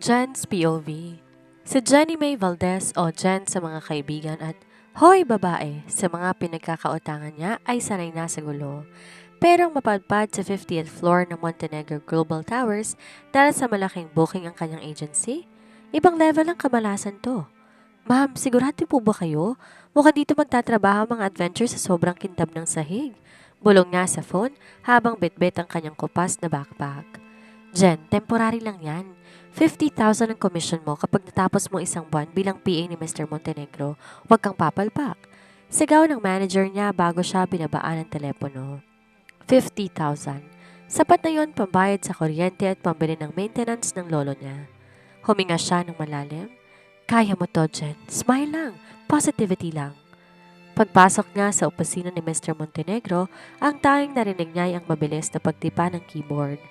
Jen's POV. Si Jenny May Valdez o Jen sa mga kaibigan at hoy babae sa mga pinagkakautangan niya ay sanay na sa gulo. Pero ang mapadpad sa 50th floor ng Montenegro Global Towers dahil sa malaking booking ang kanyang agency, ibang level ang kamalasan to. Ma'am, sigurado po ba kayo? Mukhang dito magtatrabaho ang mga adventure sa sobrang kintab ng sahig. Bulong nga sa phone habang bitbit ang kanyang kupas na backpack. Jen, temporary lang yan. 50,000 ang commission mo kapag natapos mo isang buwan bilang PA ni Mr. Montenegro. Huwag kang papalpak. Sigaw ng manager niya bago siya binabaan ng telepono. 50,000. Sapat na yon pambayad sa kuryente at pambili ng maintenance ng lolo niya. Huminga siya ng malalim. Kaya mo to, Jen. Smile lang. Positivity lang. Pagpasok niya sa opisina ni Mr. Montenegro, ang tanging narinig niya ay ang mabilis na pagtipa ng keyboard.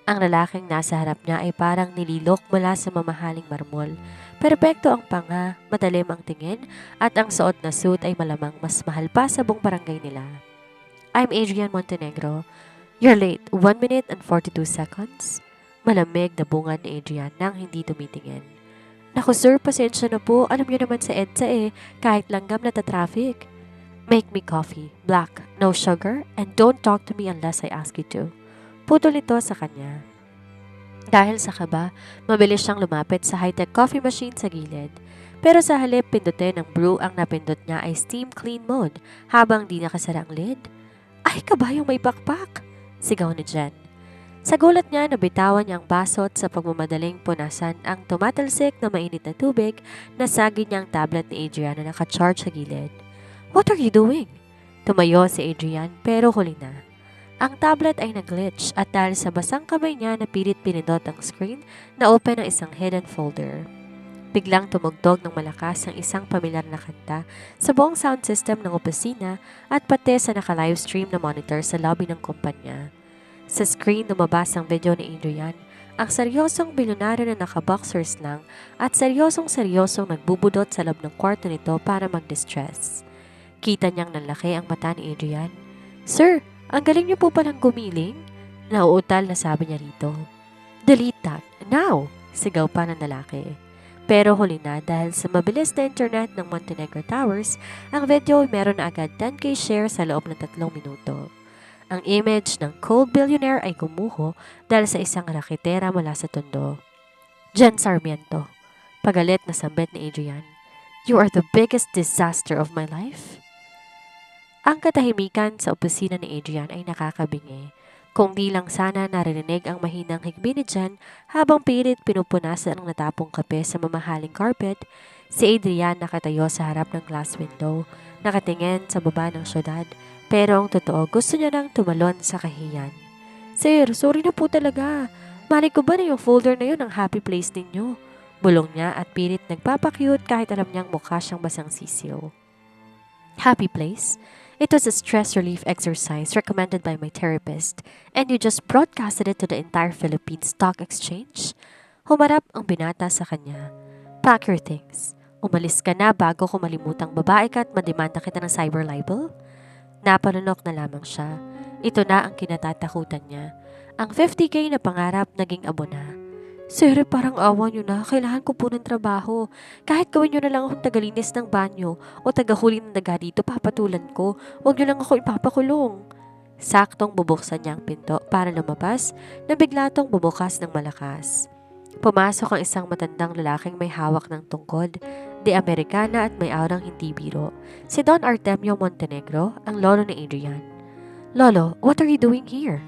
Ang lalaking nasa harap niya ay parang nililok mula sa mamahaling marmol. Perpekto ang panga, matalim ang tingin, at ang suot na suit ay malamang mas mahal pa sa buong barangay nila. I'm Adrian Montenegro. You're late. 1 minute and 42 seconds. Malamig na bungad ni Adrian nang hindi tumitingin. Naku sir, pasensya na po. Alam niyo naman sa EDSA kahit langgam na traffic. Make me coffee, black, no sugar, and don't talk to me unless I ask you to. Putol ito sa kanya. Dahil sa kaba, mabilis siyang lumapit sa high-tech coffee machine sa gilid. Pero sa halip pindutin ng brew ang napindot niya ay steam clean mode habang di nakasara ang lid. Ay, kabayong may pakpak! Sigaw ni Jen. Sa gulat niya, nabitawan niya ang baso at sa pagmamadaling punasan ang tumatalsik na mainit na tubig na sagin niya ang tablet ni Adrian na nakacharge sa gilid. What are you doing? Tumayo si Adrian pero huli na. Ang tablet ay nag-glitch at dahil sa basang kamay niya napilit pinindot ang screen na open ang isang hidden folder. Biglang tumugtog ng malakas ang isang pamilyar na kanta sa buong sound system ng opisina at pati sa naka-livestream na monitor sa lobby ng kumpanya. Sa screen lumabas ang video ni Adrian, ang seryosong bilyonaryo na naka-boxers lang at seryosong nagbubudot sa loob ng kwarto nito para mag-distress. Kita niyang nanlaki ang mata ni Adrian. Sir, ang galing niyo po palang gumiling? Nauutal na sabi niya rito. Delete that, now! Sigaw pa ng lalaki. Pero huli na dahil sa mabilis na internet ng Montenegro Towers, ang video ay meron na agad 10k share sa loob ng 3 minuto. Ang image ng cold billionaire ay gumuho dahil sa isang raketera mula sa tondo. Jen Sarmiento. Pagalit na sambit ni Adrian. You are the biggest disaster of my life. Ang katahimikan sa opisina ni Adrian ay nakakabingi. Kung di lang sana narinig ang mahinang higbi ni Jen habang pilit pinupunasan ang natapong kape sa mamahaling carpet, si Adrian nakatayo sa harap ng glass window, nakatingin sa baba ng syudad, pero ang totoo gusto niya nang tumalon sa kahiyan. Sir, sorry na po talaga. Mali ko ba na yung folder na yun ang happy place ninyo? Bulong niya at pilit nagpapakyut kahit alam niyang mukha siyang basang sisiyo. Happy place? It was a stress relief exercise recommended by my therapist and you just broadcasted it to the entire Philippine Stock Exchange? Humarap ang binata sa kanya. Pack your things. Umalis ka na bago ko malimutang babae ka at mademanda kita ng cyber libel? Napanunok na lamang siya. Ito na ang kinatatakutan niya. Ang 50k na pangarap naging abo na. Sir, parang awa nyo na. Kailangan ko po ng trabaho. Kahit gawin nyo na lang akong tagalinis ng banyo o tagahuli ng daga dito, papatulan ko. Huwag nyo lang ako ipapakulong. Saktong bubuksan niya ang pinto para lumabas na bigla tong bubukas ng malakas. Pumasok ang isang matandang lalaking may hawak ng tungkod, de Americana at may aurang hindi biro. Si Don Artemio Montenegro, ang lolo ni Adrian. Lolo, what are you doing here?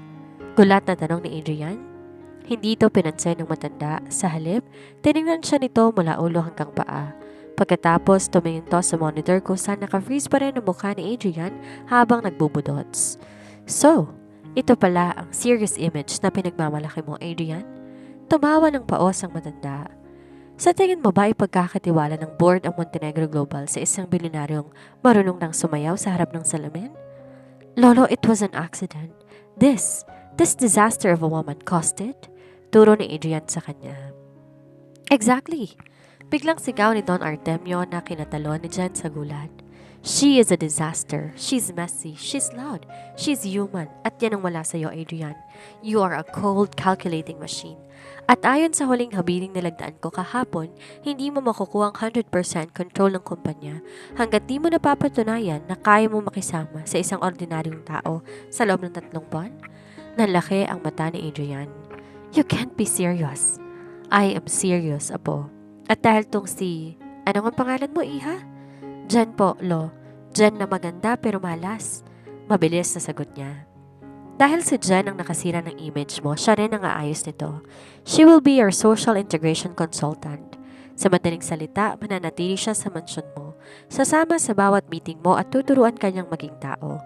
Gulat na tanong ni Adrian. Hindi ito pinansin ng matanda. Sa halip, tinignan siya nito mula ulo hanggang paa. Pagkatapos, tumingin to sa monitor kung saan naka-freeze pa rin ang mukha ni Adrian habang nagbubudots. So, ito pala ang serious image na pinagmamalaki mo, Adrian? Tumawa ng paos ang matanda. Sa tingin mo ba ipagkakatiwala ng board ang Montenegro Global sa isang bilyonaryong marunong nang sumayaw sa harap ng salamin? Lolo, it was an accident. This disaster of a woman caused it? Turo ni Adrian sa kanya. Exactly. Biglang sigaw ni Don Artemio na kinatalon ni Jen sa gulat. She is a disaster. She's messy. She's loud. She's human. At yan ang wala sa'yo, Adrian. You are a cold, calculating machine. At ayon sa huling habiling nilagdaan ko kahapon, hindi mo makukuha ang 100% control ng kumpanya hanggat di mo napapatunayan na kaya mo makisama sa isang ordinaryong tao sa loob ng 3 buwan. Nalaki ang mata ni Adrian. You can't be serious. I am serious, Apo. At dahil tong si... Ano ang pangalan mo, Iha? Jen po, Lo. Jen na maganda pero malas. Mabilis na sagot niya. Dahil si Jen ang nakasira ng image mo, siya rin ang aayos nito. She will be your social integration consultant. Sa madaling salita, mananatili siya sa mansyon mo. Sasama sa bawat meeting mo at tuturuan kanyang maging tao.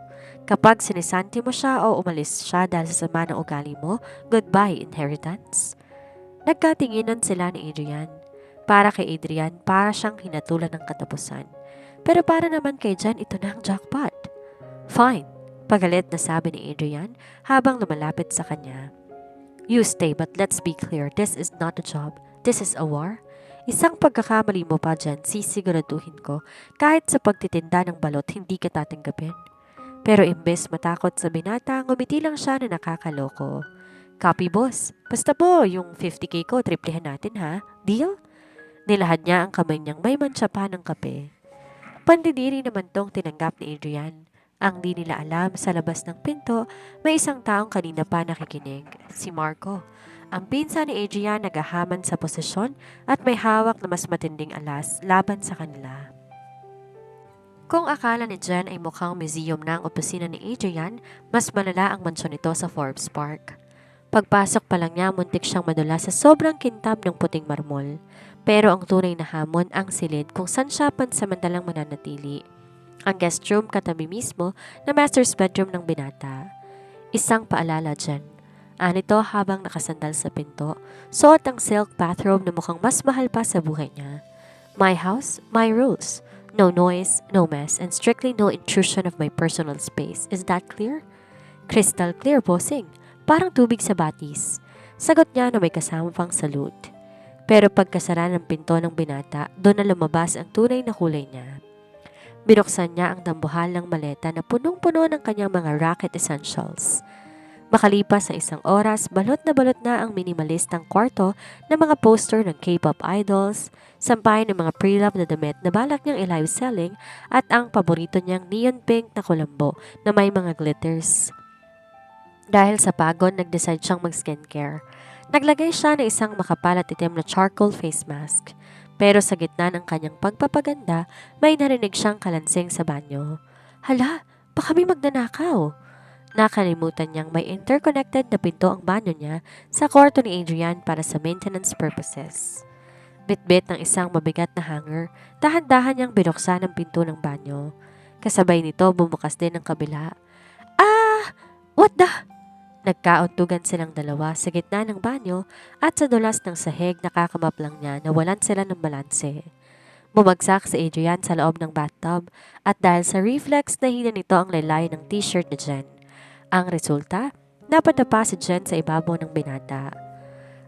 Kapag sinisanti mo siya o umalis siya dahil sa sama ng ugali mo, goodbye inheritance. Nagkatinginan sila ni Adrian. Para kay Adrian, para siyang hinatulan ng katapusan. Pero para naman kay Jen, ito na ang jackpot. Fine. Pagalit na sabi ni Adrian habang lumalapit sa kanya. You stay but let's be clear, this is not a job. This is a war. Isang pagkakamali mo pa dyan, sisiguraduhin ko kahit sa pagtitinda ng balot hindi ka tatanggapin. Pero imbes matakot sa binata, ngumiti lang siya na nakakaloko. Copy boss, basta po yung 50k ko, triplehan natin ha? Deal? Nilahad niya ang kamay niyang may mantsa pa ng kape. Pandidiri naman tong tinanggap ni Adrian. Ang di nila alam, sa labas ng pinto, may isang taong kanina pa nakikinig, si Marco. Ang pinsa ni Adrian naghahaman sa posisyon at may hawak na mas matinding alas laban sa kanila. Kung akala ni Jen ay mukhang museum na ang opisina ni Adrian, mas malala ang mansyon nito sa Forbes Park. Pagpasok pa lang niya, muntik siyang madula sa sobrang kintab ng puting marmol. Pero ang tunay na hamon ang silid kung saan siya pansamantalang mananatili. Ang guest room katabi mismo na master's bedroom ng binata. Isang paalala dyan. Anito habang nakasandal sa pinto, suot ang silk bathrobe na mukhang mas mahal pa sa buhay niya. My house, my rules. No noise, no mess, and strictly no intrusion of my personal space. Is that clear? Crystal clear, bossing. Parang tubig sa batis. Sagot niya na may kasama pang salute. Pero pagkasara ng pinto ng binata, doon na lumabas ang tunay na kulay niya. Binuksan niya ang dambuhalang maleta na punong-puno ng kanyang mga racket essentials. Makalipas ang 1 oras, balot na ang minimalistang kwarto ng mga poster ng K-pop idols, sampay ng mga pre-love na damit na balak niyang i-live selling at ang paborito niyang neon pink na kulambo na may mga glitters. Dahil sa pagod, nag-decide siyang mag-skincare. Naglagay siya ng isang makapal at itim na charcoal face mask. Pero sa gitna ng kanyang pagpapaganda, may narinig siyang kalansing sa banyo. Hala, baka may magnanakaw. Nakalimutan niyang may interconnected na pinto ang banyo niya sa kwarto ni Adrian para sa maintenance purposes. Bitbit ng isang mabigat na hanger, dahan-dahan niyang binuksan ang pinto ng banyo. Kasabay nito, bumukas din ang kabila. Ah! What the... Nagkauntugan silang dalawa sa gitna ng banyo at sa dulas ng sahig nakakamaplang niya na walan sila ng balanse. Bumagsak si Adrian sa loob ng bathtub at dahil sa reflex nahina nito ang laylay ng t-shirt ni Jen. Ang resulta, napadapa si Jen sa ibabaw ng binata.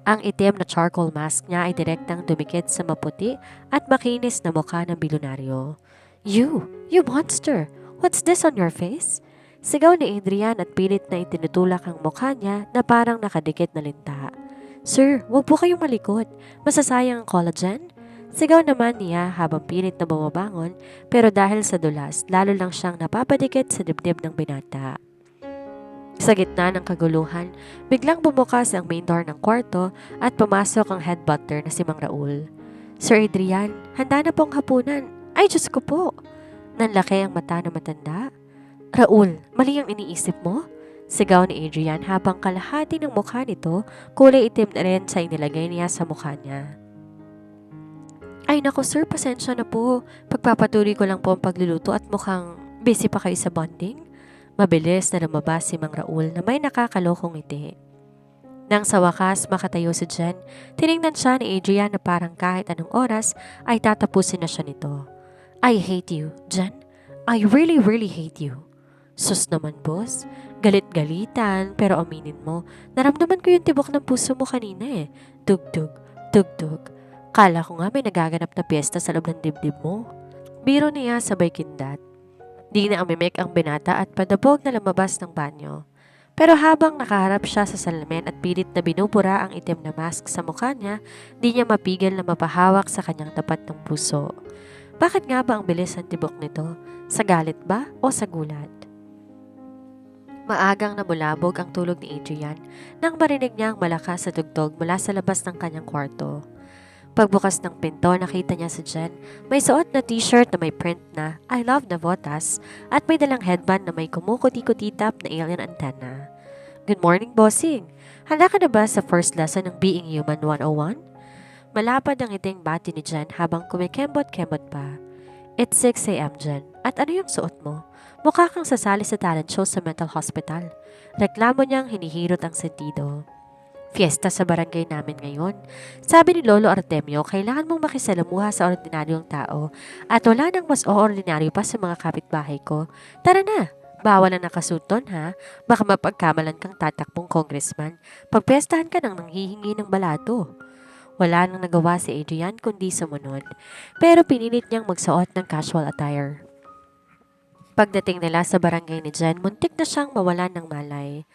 Ang itim na charcoal mask niya ay direktang dumikit sa maputi at makinis na mukha ng bilyonaryo. You monster! What's this on your face? Sigaw ni Adrian at pilit na itinutulak ang mukha niya na parang nakadikit na linta. Sir, wag po kayong malikot. Masasayang ang collagen. Sigaw naman niya habang pilit na bumabangon pero dahil sa dulas, lalo lang siyang napapadikit sa dibdib ng binata. Sa gitna ng kaguluhan, biglang bumukas ang main door ng kwarto at pumasok ang head butler na si Mang Raul. Sir Adrian, handa na pong hapunan. Ay, Diyos ko po. Nanlaki ang mata na matanda. Raul, mali ang iniisip mo? Sigaw ni Adrian habang kalahati ng mukha nito kulay itim na rin sa inilagay niya sa mukha niya. Ay nako sir, pasensya na po. Pagpapatuloy ko lang po ang pagluluto at mukhang busy pa kayo sa bonding. Mabilis na lumabas si Mang Raul na may nakakalokong ngiti. Nang sa wakas makatayo si Jen, tiningnan siya ni Adrian na parang kahit anong oras ay tatapusin na siya nito. I hate you, Jen. I really hate you. Sus naman boss, galit-galitan pero aminin mo, naramdaman ko yung tibok ng puso mo kanina eh. Tug-tug, tug-tug. Kala ko nga may nagaganap na piyesta sa loob ng dibdib mo. Biro niya sabay kindat. Di na umimik ang binata at padabog na lumabas ng banyo. Pero habang nakaharap siya sa salamin at pilit na binubura ang itim na mask sa mukha niya, di niya mapigil na mapahawak sa kanyang tapat ng puso. Bakit nga ba ang bilis ng tibok nito? Sa galit ba o sa gulat? Maagang nabulabog ang tulog ni Adrian nang marinig niya ang malakas na tugtog mula sa labas ng kanyang kwarto. Pagbukas ng pinto, nakita niya si Jen. May suot na t-shirt na may print na I love Navotas at may dalang headband na may kumukuti-kutitap na alien antenna. Good morning, bossing! Handa ka na ba sa first lesson ng Being Human 101? Malapad ang iting bati ni Jen habang kumikembot-kembot pa. It's 6 a.m. Jen. At ano yung suot mo? Mukha kang sasali sa talent show sa mental hospital. Reklamo niyang hinihirot ang sentido. Fiesta sa barangay namin ngayon. Sabi ni Lolo Artemio, kailangan mong makisalamuha sa ordinaryong tao at wala nang mas ordinaryo pa sa mga kapitbahay ko. Tara na! Bawal na nakasuton ha. Baka mapagkamalan kang tatakbong congressman. Pagpestahan ka nang nanghihingi ng balato. Wala nang nagawa si Adrian kundi sumunod. Pero pinilit niyang magsuot ng casual attire. Pagdating nila sa barangay ni Jen, muntik na siyang mawalan ng malay.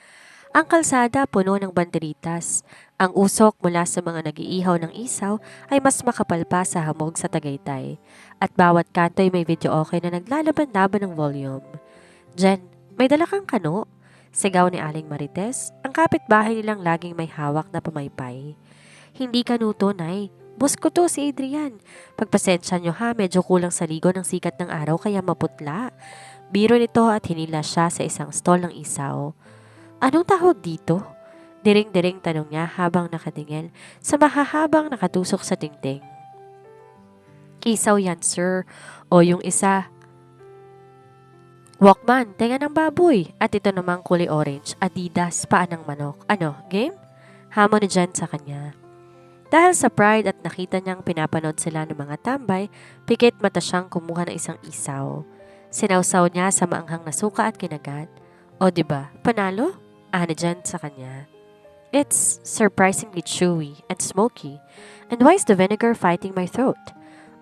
Ang kalsada puno ng banderitas. Ang usok mula sa mga nag-iihaw ng isaw ay mas makapal pa sa hamog sa Tagaytay. At bawat kanto ay may video okay na naglalaban-laban ng volume. Jen, may dala kang kano? Sigaw ni Aling Marites, ang kapitbahay nilang laging may hawak na pamaypay. Hindi kanuto, Nay. Boss ko to, si Adrian. Pagpasensya nyo ha, medyo kulang sa ligo ng sikat ng araw kaya maputla. Biro nito at hinila siya sa isang stall ng isaw. Anong tawag dito? Diring-diring tanong niya habang nakatingin sa mahahabang nakatusok sa tingting. Isaw yan, sir. O yung isa, Walkman, tenga ng baboy. At ito namang kulay orange, Adidas, paa ng manok. Ano, game? Hamon ni Jen sa kanya. Dahil sa pride at nakita niyang pinapanood sila ng mga tambay, pikit mata siyang kumuha ng isang isaw. Sinawsaw niya sa maanghang na suka at kinagat. O diba, panalo? Ani Jen sa kanya. It's surprisingly chewy and smoky. And why is the vinegar fighting my throat?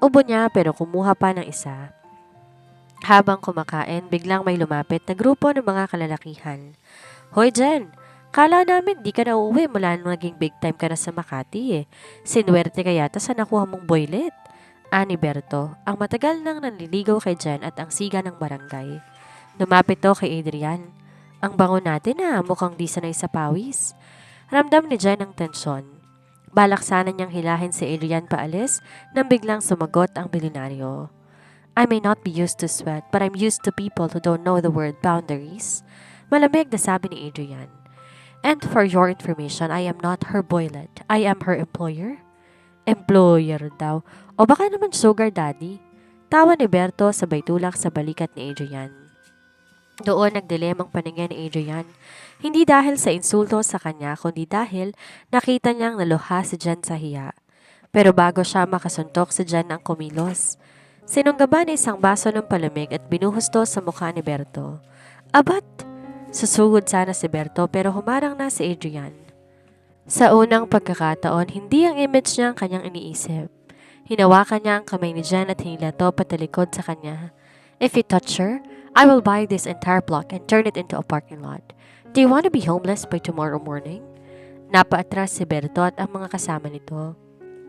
Ubo niya pero kumuha pa ng isa. Habang kumakain, biglang may lumapit na grupo ng mga kalalakihan. Hoy Jen, kala namin di ka na uuwi mula nung naging big time ka na sa Makati eh. Sinuwerte ka yata sa nakuha mong boylet. Ani Berto, ang matagal nang nanliligaw kay Jen at ang siga ng barangay. Lumapit to kay Adrian. Ang bango natin mukhang di sanay sa pawis. Ramdam ni Jen ang tensyon. Balak sana niyang hilahin si Adrian paalis nang biglang sumagot ang bilyonaryo. I may not be used to sweat but I'm used to people who don't know the word boundaries. Malamig na sabi ni Adrian. And for your information, I am not her boylet. I am her employer. Employer daw. O baka naman sugar daddy. Tawa ni Berto sabay tulak sa balikat ni Adrian. Doon nagdilim ang paningin ni Adrian. Hindi dahil sa insulto sa kanya, kundi dahil nakita niyang naluha si Jen sa hiya. Pero bago siya makasuntok si Jen ang kumilos. Sinunggaban isang baso ng palamig at binuhusto sa mukha ni Berto. Abat! Susugod sana si Berto pero humarang na si Adrian. Sa unang pagkakataon, hindi ang image niya ang kanyang iniisip. Hinawakan niya ang kamay ni Jen at hinilato patalikod sa kanya. If you touch her, I will buy this entire block and turn it into a parking lot. Do you want to be homeless by tomorrow morning? Napaatras si Berto at ang mga kasama nito.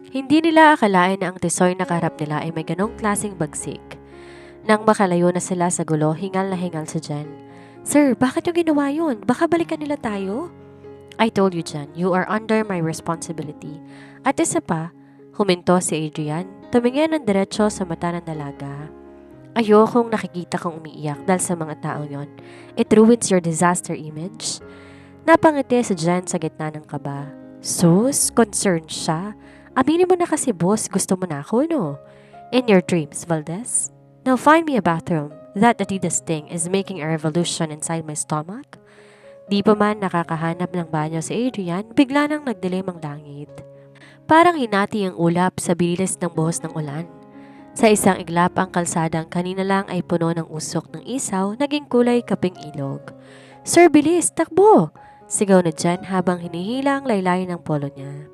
Hindi nila akalain na ang tisoy na kaharap nila ay may ganong klaseng bagsik. Nang makalayo na sila sa gulo, hingal na hingal si Jen. Sir, bakit yung ginawa yun? Baka balikan nila tayo? I told you, Jen, you are under my responsibility. At isa pa, huminto si Adrian, tumingin ng diretso sa mata ng dalaga. Ayokong nakikita kang umiiyak dahil sa mga taong yon. It ruins your disaster image. Napangiti si Jen sa gitna ng kaba. Sus, concerned siya. Aminin mo na kasi boss, gusto mo na ako, no? In your dreams, Valdez. Now find me a bathroom. That Adidas thing is making a revolution inside my stomach. Di pa man nakakahanap ng banyo si Adrian, bigla nang nagdilim ang langit. Parang hinati ang ulap sa bilis ng buhos ng ulan. Sa isang iglap ang kalsadang kanina lang ay puno ng usok ng isaw, naging kulay kaping ilog. Sir, bilis! Takbo! Sigaw na Jen habang hinihila ang laylayin ng polo niya.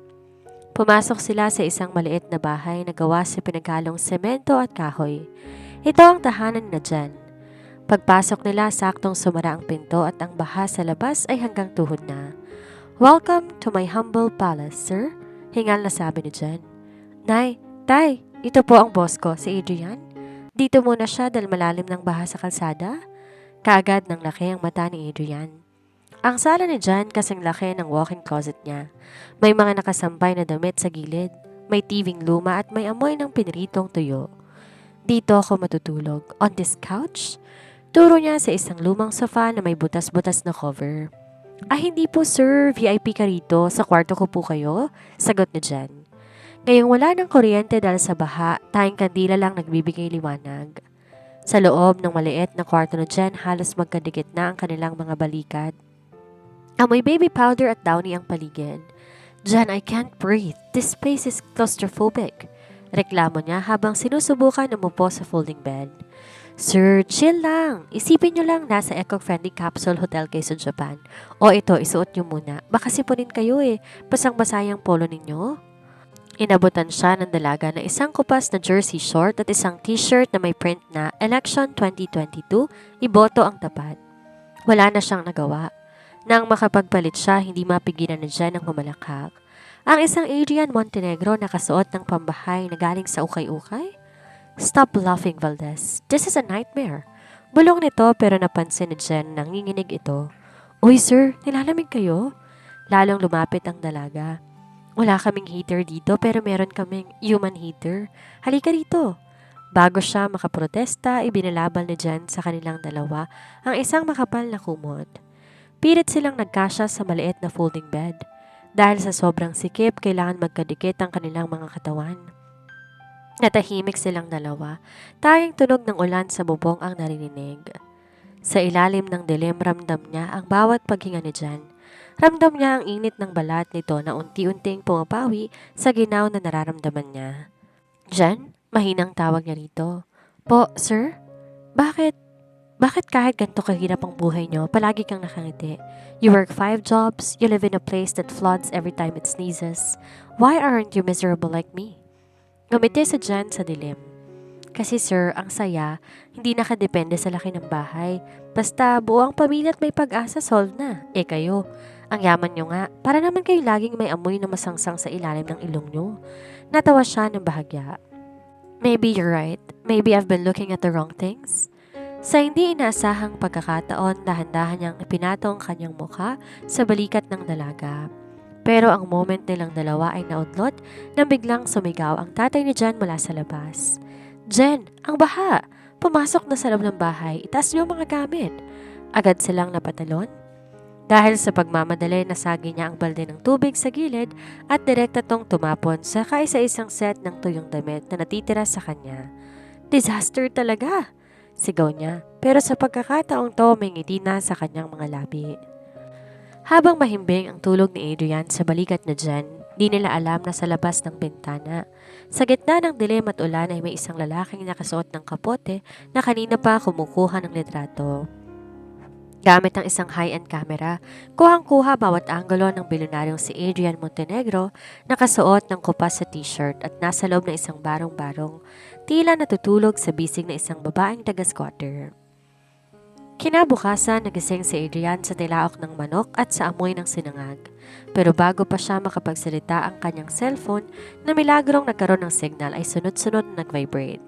Pumasok sila sa isang maliit na bahay na gawa sa pinaghalong semento at kahoy. Ito ang tahanan na Jen. Pagpasok nila, saktong sumara ang pinto at ang baha sa labas ay hanggang tuhod na. "Welcome to my humble palace, sir," hingal na sabi ni Jen. "Nay, tay, ito po ang boss ko, si Adrian. Dito muna siya dahil malalim ng baha sa kalsada." Kaagad ng laki ang mata ni Adrian. Ang sala ni Jan kasing laki ng walk-in closet niya. May mga nakasampay na damit sa gilid, may TV-ng luma at may amoy ng piniritong tuyo. "Dito ako matutulog. On this couch?" Turo niya sa isang lumang sofa na may butas-butas na cover. Hindi po sir, VIP ka rito. Sa kwarto ko po kayo," sagot ni Jan. Ngayong wala ng kuryente dahil sa baha, tayong kandila lang nagbibigay liwanag. Sa loob ng maliit na kwarto ni Jen, halos magkadikit na ang kanilang mga balikat. Amoy baby powder at downy ang paligid. "Jen, I can't breathe. This space is claustrophobic," reklamo niya habang sinusubukan umupo sa folding bed. "Sir, chill lang. Isipin niyo lang nasa eco-friendly capsule hotel kayo sa Japan. O ito, isuot niyo muna. Baka sipunin kayo Basang-basa yung polo ninyo." Inabutan siya ng dalaga na isang kupas na jersey short at isang t-shirt na may print na Election 2022, iboto ang tapat. Wala na siyang nagawa. Nang makapagpalit siya, hindi mapigilan na Jen ang humalakhak. Ang isang Adrian Montenegro nakasuot ng pambahay na galing sa ukay-ukay? "Stop laughing, Valdez. This is a nightmare." Bulong nito pero napansin ni Jen nang nginginig ito. "Uy sir, nilalamig kayo?" Lalong lumapit ang dalaga. "Wala kaming heater dito pero meron kaming human heater. Halika rito." Bago siya makaprotesta, ibinalabal ni Jen sa kanilang dalawa ang isang makapal na kumot. Pilit silang nagkasya sa maliit na folding bed. Dahil sa sobrang sikip, kailangan magkadikit ang kanilang mga katawan. Natahimik silang dalawa. Tanging tunog ng ulan sa bubong ang naririnig. Sa ilalim ng dilim, ramdam niya ang bawat paghinga ni Jan. Ramdam niya ang init ng balat nito na unti-unting pumapawi sa ginaw na nararamdaman niya. "Jan?" Mahinang tawag niya rito. "Po, sir? Bakit kahit ganito kahirap ang buhay niyo, palagi kang nakangiti? You work 5 jobs, you live in a place that floods every time it sneezes. Why aren't you miserable like me?" Ngumiti si Jan sa dilim. "Kasi sir, ang saya, hindi nakadepende sa laki ng bahay. Basta buo ang pamilya at may pag-asa, solve na. Kayo, ang yaman nyo nga, para naman kayo laging may amoy na masangsang sa ilalim ng ilong nyo." Natawa siya ng bahagya. "Maybe you're right. Maybe I've been looking at the wrong things." Sa hindi inaasahang pagkakataon, dahan-dahan niyang ipinato ang kanyang mukha sa balikat ng dalaga. Pero ang moment nilang dalawa ay naudlot nang biglang sumigaw ang tatay ni Jen mula sa labas. "Jen, ang baha! Pumasok na sa loob ng bahay, itaas niyo ang mga gamit." Agad silang napatalon. Dahil sa pagmamadali, nasagi niya ang balde ng tubig sa gilid at direkta tong tumapon sa kaisa-isang set ng tuyong damit na natitira sa kanya. "Disaster talaga!" sigaw niya, pero sa pagkakataong to may ngiti na sa kanyang mga labi. Habang mahimbing ang tulog ni Adrian sa balikat na Jen, di nila alam na sa labas ng bintana. Sa gitna ng dilim at ulan ay may isang lalaking nakasuot ng kapote na kanina pa kumukuha ng litrato. Gamit ang isang high-end camera, kuhang-kuha bawat anggulo ng bilyonaryong si Adrian Montenegro, nakasuot ng kupas sa t-shirt at nasa loob ng isang barong-barong, tila natutulog sa bisig na isang babaeng taga-squatter. Kinabukasan, nagising si Adrian sa tilaok ng manok at sa amoy ng sinangag. Pero bago pa siya makapagsalita, ang kanyang cellphone na milagrong nagkaroon ng signal ay sunod-sunod na nag-vibrate.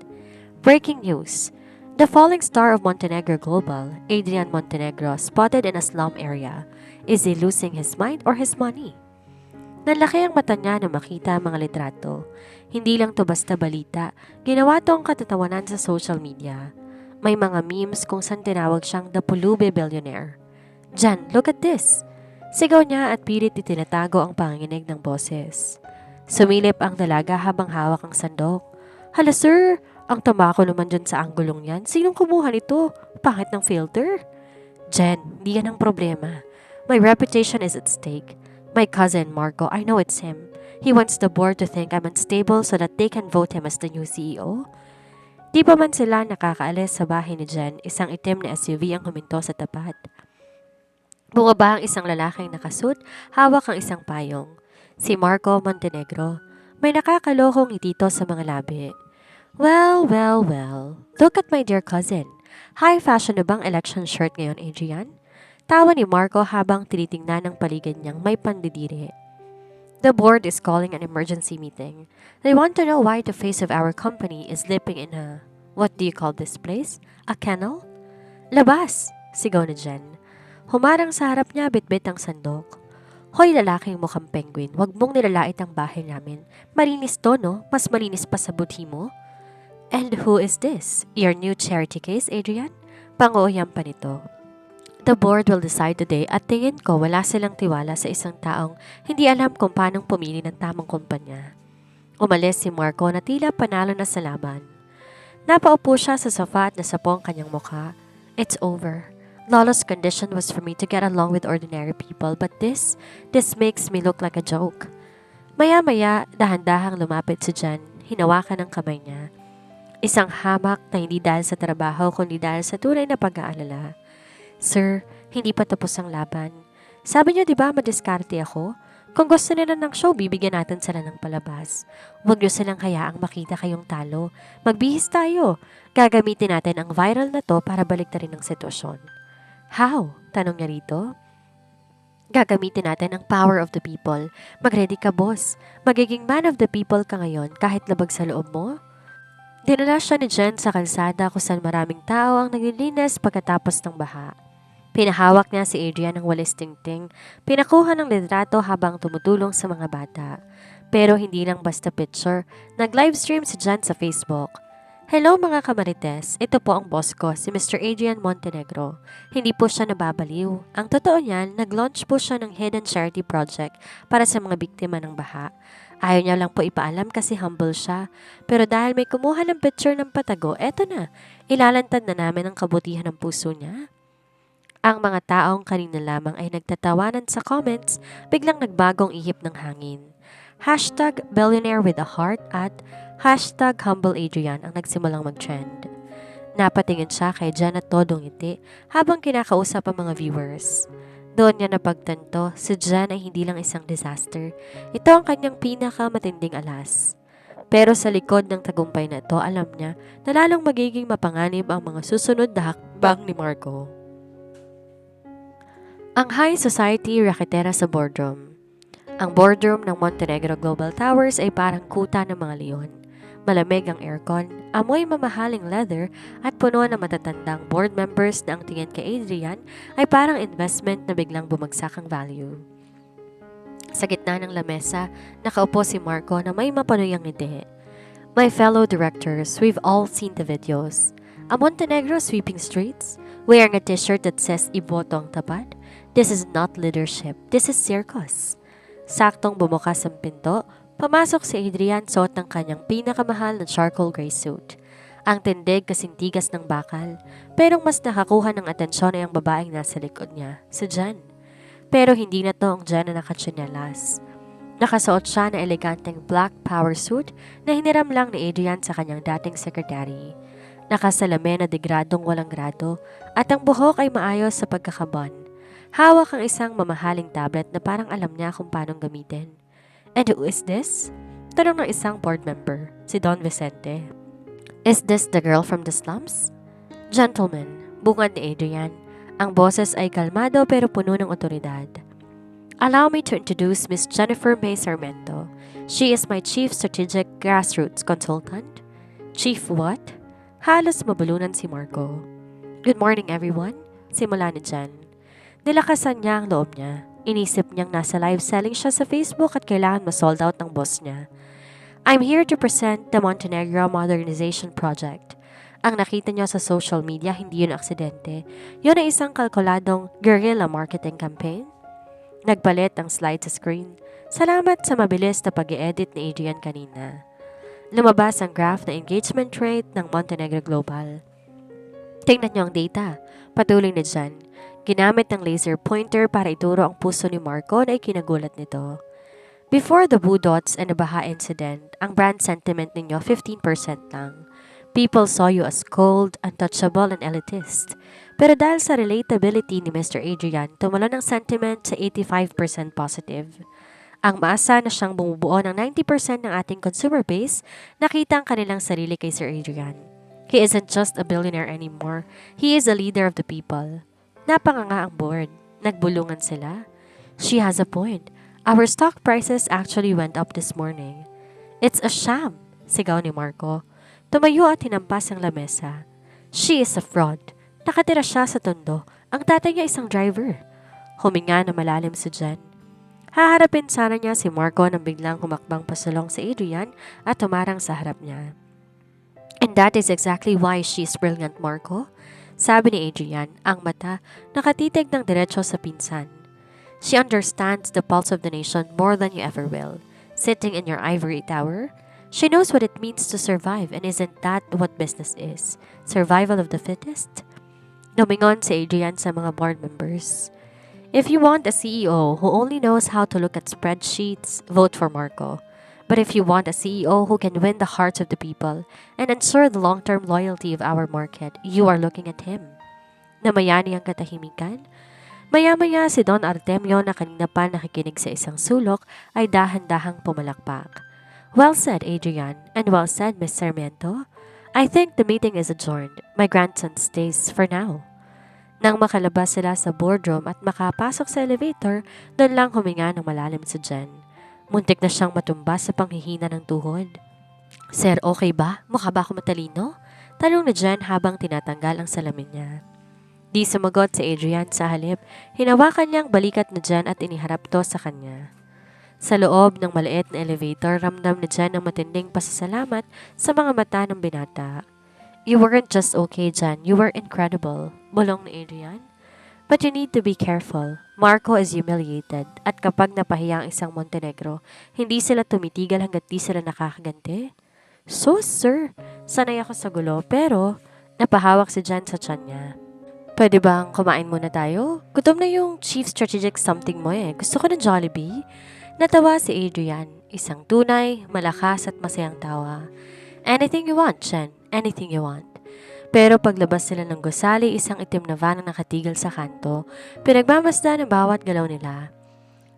Breaking news! The falling star of Montenegro Global, Adrian Montenegro, spotted in a slum area. Is he losing his mind or his money? Nanlaki ang mata niya na makita ang mga litrato. Hindi lang to basta balita, ginawa to ang katatawanan sa social media. May mga memes kung saan tinawag siyang the Pulube Billionaire. "Jan, look at this!" Sigaw niya at pilit itinatago ang panginginig ng boses. Sumilip ang dalaga habang hawak ang sandok. "Hala sir, ang tama ko naman dyan sa anggulong yan. Sinong kumuha nito? Pangit ng filter." "Jen, di yan ang problema. My reputation is at stake. My cousin, Marco, I know it's him. He wants the board to think I'm unstable so that they can vote him as the new CEO. Di pa man sila nakakaalis sa bahay ni Jen, isang itim na SUV ang huminto sa tapat. Bumaba ang isang lalaking nakasuit, hawak ang isang payong. Si Marco Montenegro. May nakakalohong itito sa mga labi. Well, look at my dear cousin. High fashion na bang election shirt ngayon, Adrian? Tawa ni Marco habang tinitingnan ng paligid niyang may pandidiri. The board is calling an emergency meeting. They want to know why the face of our company is sleeping in a, what do you call this place? A kennel? Labas! Sigaw ni Jen. Humarang sa harap niya bitbit ang sandok. Hoy lalaking mukhang penguin, wag mong nilalait ang bahay namin. Malinis to, no? Mas malinis pa sa buti mo. And who is this? Your new charity case, Adrian? Panguuyam pa nito. The board will decide today at tingin ko wala silang tiwala sa isang taong hindi alam kung paanong pumili ng tamang kumpanya. Umalis si Marco na tila panalo na sa laban. Napaupo siya sa sofa at nasapong kanyang mukha. It's over. Lawless condition was for me to get along with ordinary people but this makes me look like a joke. Maya-maya, dahan-dahang lumapit si Jen, hinawakan ang kamay niya. Isang hamak na hindi dahil sa trabaho kundi dahil sa tunay na pag-aalala. Sir, hindi pa tapos ang laban. Sabi niyo di ba madiskarte ako? Kung gusto nila ng show, bibigyan natin sila ng palabas. Huwag niyo silang hayaang makita kayong talo. Magbihis tayo. Gagamitin natin ang viral na to para baliktarin ang sitwasyon. How? Tanong niya rito. Gagamitin natin ang power of the people. Mag-ready ka, boss. Magiging man of the people ka ngayon kahit labag sa loob mo. Dinala siya ni Jen sa kalsada kung saan maraming tao ang naglilinis pagkatapos ng baha. Pinahawak niya si Adrian ng walis tingting, pinakuha ng litrato habang tumutulong sa mga bata. Pero hindi lang basta picture, nag-livestream si Jen sa Facebook. Hello mga kamarites, ito po ang boss ko, si Mr. Adrian Montenegro. Hindi po siya nababaliw. Ang totoo niyan, nag-launch po siya ng hidden charity project para sa mga biktima ng baha. Ayaw niya lang po ipaalam kasi humble siya. Pero dahil may kumuha ng picture ng patago, eto na, ilalantad na namin ang kabutihan ng puso niya. Ang mga taong kanina lamang ay nagtatawanan sa comments, biglang nagbagong ihip ng hangin. Hashtag billionaire with a heart at hashtag humble Adrian ang nagsimulang mag-trend. Napatingin siya kay Jen at todong ngiti habang kinakausap ang mga viewers. Doon niya napagtanto, si Jen ay hindi lang isang disaster. Ito ang kanyang pinakamatinding alas. Pero sa likod ng tagumpay na ito, alam niya na lalong magiging mapanganib ang mga susunod na hakbang ni Marco. Ang high society raketera sa boardroom. Ang boardroom ng Montenegro Global Towers ay parang kuta ng mga leon. Malamig ang aircon, amoy mamahaling leather at puno ng matatandang board members na ang tingin kay Adrian ay parang investment na biglang bumagsak ang value. Sa gitna ng lamesa, nakaupo si Marco na may mapanuyang ngiti. My fellow directors, we've all seen the videos. A Montenegro sweeping streets, wearing a t-shirt that says Iboto ang tapat. This is not leadership, this is circus. Saktong bumukas ang pinto, pamasok si Adrian suot ng kanyang pinakamahal na charcoal gray suit. Ang tindig kasing tigas ng bakal, pero mas nakakuha ng atensyon ay ang babaeng nasa likod niya, si Jen. Pero hindi na to ang Jen na nakatsinelas. Nakasuot siya na eleganteng black power suit na hiniram lang ni Adrian sa kanyang dating secretary. Nakasalamin na degradong walang grado at ang buhok ay maayos sa pagkakabon. Hawak ang isang mamahaling tablet na parang alam niya kung paanong gamitin. And who is this? Tanong ng isang board member, si Don Vicente. Is this the girl from the slums? Gentlemen, bungad ni Adrian. Ang boses ay kalmado pero puno ng otoridad. Allow me to introduce Miss Jennifer May Sarmiento. She is my Chief Strategic Grassroots Consultant. Chief what? Halos mabulunan si Marco. Good morning everyone. Simula ni Jen. Nilakasan niya ang loob niya. Inisip niyang nasa live selling siya sa Facebook at kailangan ma-sold out ng boss niya. I'm here to present the Montenegro Modernization Project. Ang nakita niyo sa social media, hindi yun aksidente. Yun ay isang kalkuladong guerrilla marketing campaign. Nagpalit ang slide sa screen. Salamat sa mabilis na pag-i-edit ni Adrian kanina. Lumabas ang graph na engagement rate ng Montenegro Global. Tingnan niyo ang data. Patuloy ni Jen. Ginamit ng laser pointer para ituro ang puso ni Marco na ikinagulat nito. Before the Blue Dots and the Baha incident, ang brand sentiment ninyo 15% lang. People saw you as cold, untouchable, and elitist. Pero dahil sa relatability ni Mr. Adrian, tumalon ang sentiment sa 85% positive. Ang maasa na siyang bumubuo ng 90% ng ating consumer base, nakita ang kanilang sarili kay Sir Adrian. He isn't just a billionaire anymore. He is a leader of the people. Napanganga ang board. Nagbulungan sila. She has a point. Our stock prices actually went up this morning. It's a sham, sigaw ni Marco. Tumayo at hinampas ang lamesa. She is a fraud. Nakatira siya sa tondo. Ang tatay niya isang driver. Huminga na malalim si Jen. Haharapin sana niya si Marco nang biglang humakbang pasulong si Adrian at tumarang sa harap niya. And that is exactly why she is brilliant, Marco. Sabi ni Adrian, ang mata nakatitig ng diretso sa pinsan. She understands the pulse of the nation more than you ever will. Sitting in your ivory tower, she knows what it means to survive, and isn't that what business is? Survival of the fittest? Lumingon si Adrian sa mga board members. If you want a CEO who only knows how to look at spreadsheets, vote for Marco. But if you want a CEO who can win the hearts of the people and ensure the long-term loyalty of our market, you are looking at him. Namayani ang katahimikan. Maya-maya si Don Artemio na kanina pa nakikinig sa isang sulok ay dahan-dahang pumalakpak. Well said, Adrian, and well said, Miss Sarmiento. I think the meeting is adjourned. My grandson stays for now. Nang makalabas sila sa boardroom at makapasok sa elevator, doon lang huminga ng malalim si Jen. Muntik na siyang matumba sa panghihina ng tuhod. Sir, okay ba? Mukha ba ako matalino? Tanong ni Jen habang tinatanggal ang salamin niya. Di sumagot si Adrian sa halip, hinawakan niyang balikat ni Jen at iniharap to sa kanya. Sa loob ng maliit na elevator, ramdam ni Jen ang matinding pasasalamat sa mga mata ng binata. You weren't just okay, Jen. You were incredible. Bulong ni Adrian. But you need to be careful. Marco is humiliated at kapag napahiya ang isang Montenegro, hindi sila tumitigal hanggat di sila nakakaganti. So, sir, sanay ako sa gulo pero napahawak si Jen sa tiyan niya. Pwede bang kumain muna tayo? Gutom na yung chief strategic something mo eh. Gusto ko ng Jollibee. Natawa si Adrian. Isang tunay, malakas at masayang tawa. Anything you want, Jen. Anything you want. Pero paglabas sila ng gusali, isang itim na van ang nakatigil sa kanto, pinagmamasdan ang bawat galaw nila.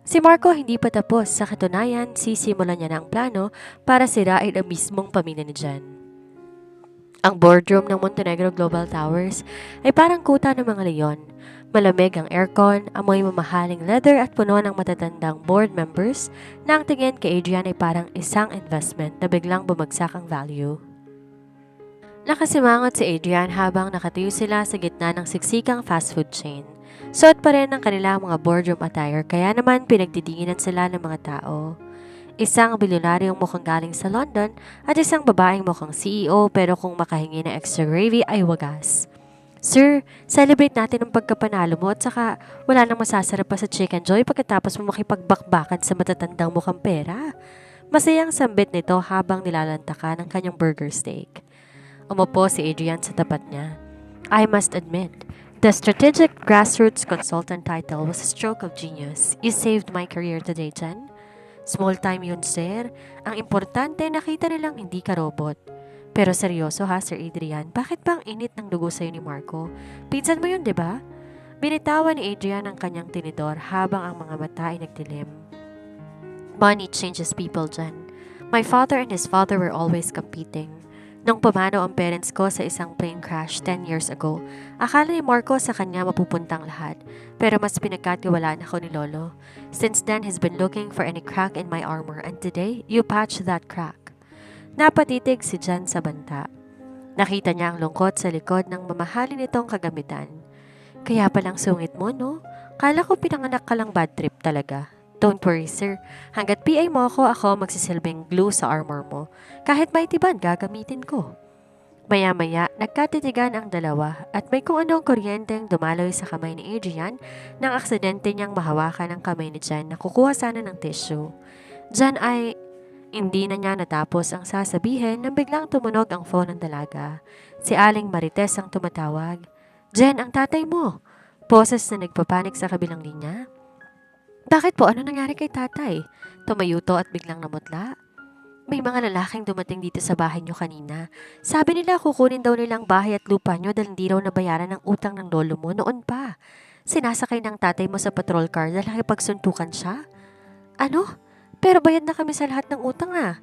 Si Marco hindi pa tapos, sa katunayan, sisimulan niya na ang plano para sirain ang mismong pamilya ni Jen. Ang boardroom ng Montenegro Global Towers ay parang kuta ng mga leon. Malamig ang aircon, amoy mamahaling leather at puno ng matatandang board members na ang tingin kay Adrian ay parang isang investment na biglang bumagsak ang value. Nakasimangot si Adrian habang nakatayo sila sa gitna ng siksikang fast food chain. Suot pa rin ang kanilang mga boardroom attire kaya naman pinagdidinginan sila ng mga tao. Isang bilyonaryong mukhang galing sa London at isang babaeng mukhang CEO pero kung makahingi ng extra gravy ay wagas. Sir, celebrate natin ang pagkapanalo mo at saka wala nang masasarap pa sa Chicken Joy pagkatapos mo makipagbakbakan sa matatandang mukhang pera. Masayang sambit nito habang nilalantakan ang kanyang burger steak. Umupo si Adrian sa tapat niya. I must admit, the strategic grassroots consultant title was a stroke of genius. You saved my career today, Jen. Small time yun, sir. Ang importante, nakita nilang hindi ka robot. Pero seryoso ha, Sir Adrian, bakit ba ang init ng dugo sa'yo ni Marco? Pinsan mo yun, di ba? Binitawan ni Adrian ang kanyang tinidor habang ang mga mata ay nagdilim. Money changes people, Jen. My father and his father were always competing. Nung pumanaw ang parents ko sa isang plane crash 10 years ago, akala ni Marco sa kanya mapupuntang lahat, pero mas pinagkatiwalaan ako ni Lolo. Since then, he's been looking for any crack in my armor and today, you patched that crack. Napatitig si Jen sa banta. Nakita niya ang lungkot sa likod ng mamahalin nitong kagamitan. Kaya palang sungit mo, no? Kala ko pinanganak ka lang bad trip talaga. Don't worry, sir. Hanggat PA mo ako magsisilbing glue sa armor mo. Kahit may tiban, gagamitin ko. Maya-maya, nagkatitigan ang dalawa at may kung anong kuryenteng dumaloy sa kamay ni Adrian nang aksidente niyang mahawakan ang kamay ni Jen na kukuha sana ng tissue. Jen ay hindi na niya natapos ang sasabihin nang biglang tumunog ang phone ng dalaga. Si Aling Marites ang tumatawag. Jen, ang tatay mo. Boses na nagpapanik sa kabilang linya. Bakit po? Ano nangyari kay tatay? Tumayo to at biglang namutla. May mga lalaking dumating dito sa bahay niyo kanina. Sabi nila kukunin daw nilang bahay at lupa niyo dahil hindi raw nabayaran ng utang ng lolo mo noon pa. Sinasakay ng tatay mo sa patrol car dahil nakipagsuntukan siya. Ano? Pero bayad na kami sa lahat ng utang ah.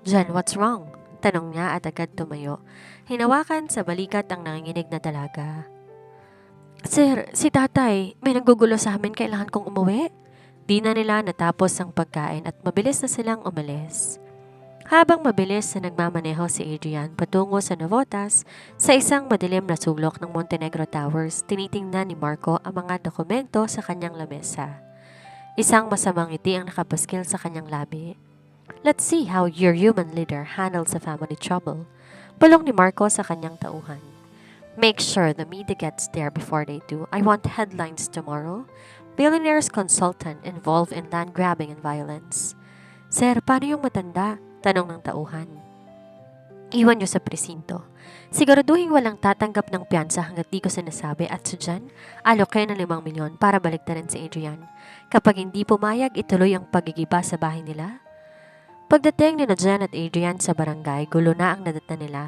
Jen, what's wrong? Tanong niya at agad tumayo. Hinawakan sa balikat ang nanginginig na dalaga. Sir, si tatay, may nanggugulo sa amin, kailangan kong umuwi. Di na nila natapos ang pagkain at mabilis na silang umalis. Habang mabilis na nagmamaneho si Adrian patungo sa Navotas, sa isang madilim na sulok ng Montenegro Towers, tinitingnan ni Marco ang mga dokumento sa kanyang lamesa. Isang masamang ngiti ang nakapaskil sa kanyang labi. Let's see how your human leader handles a family trouble. Bulong ni Marco sa kanyang tauhan. Make sure the media gets there before they do. I want headlines tomorrow. Billionaire's consultant involved in land grabbing and violence. Sir, paano yung matanda? Tanong ng tauhan. Iwan niyo sa presinto. Siguraduhin walang tatanggap ng piyansa hanggat di ko sinasabi at sa dyan, alokin ng 5 milyon para baliktarin si Adrian. Kapag hindi pumayag, ituloy ang pagigiba sa bahay nila. Pagdating ni Jen at Adrian sa barangay, gulo na ang nadatnan nila.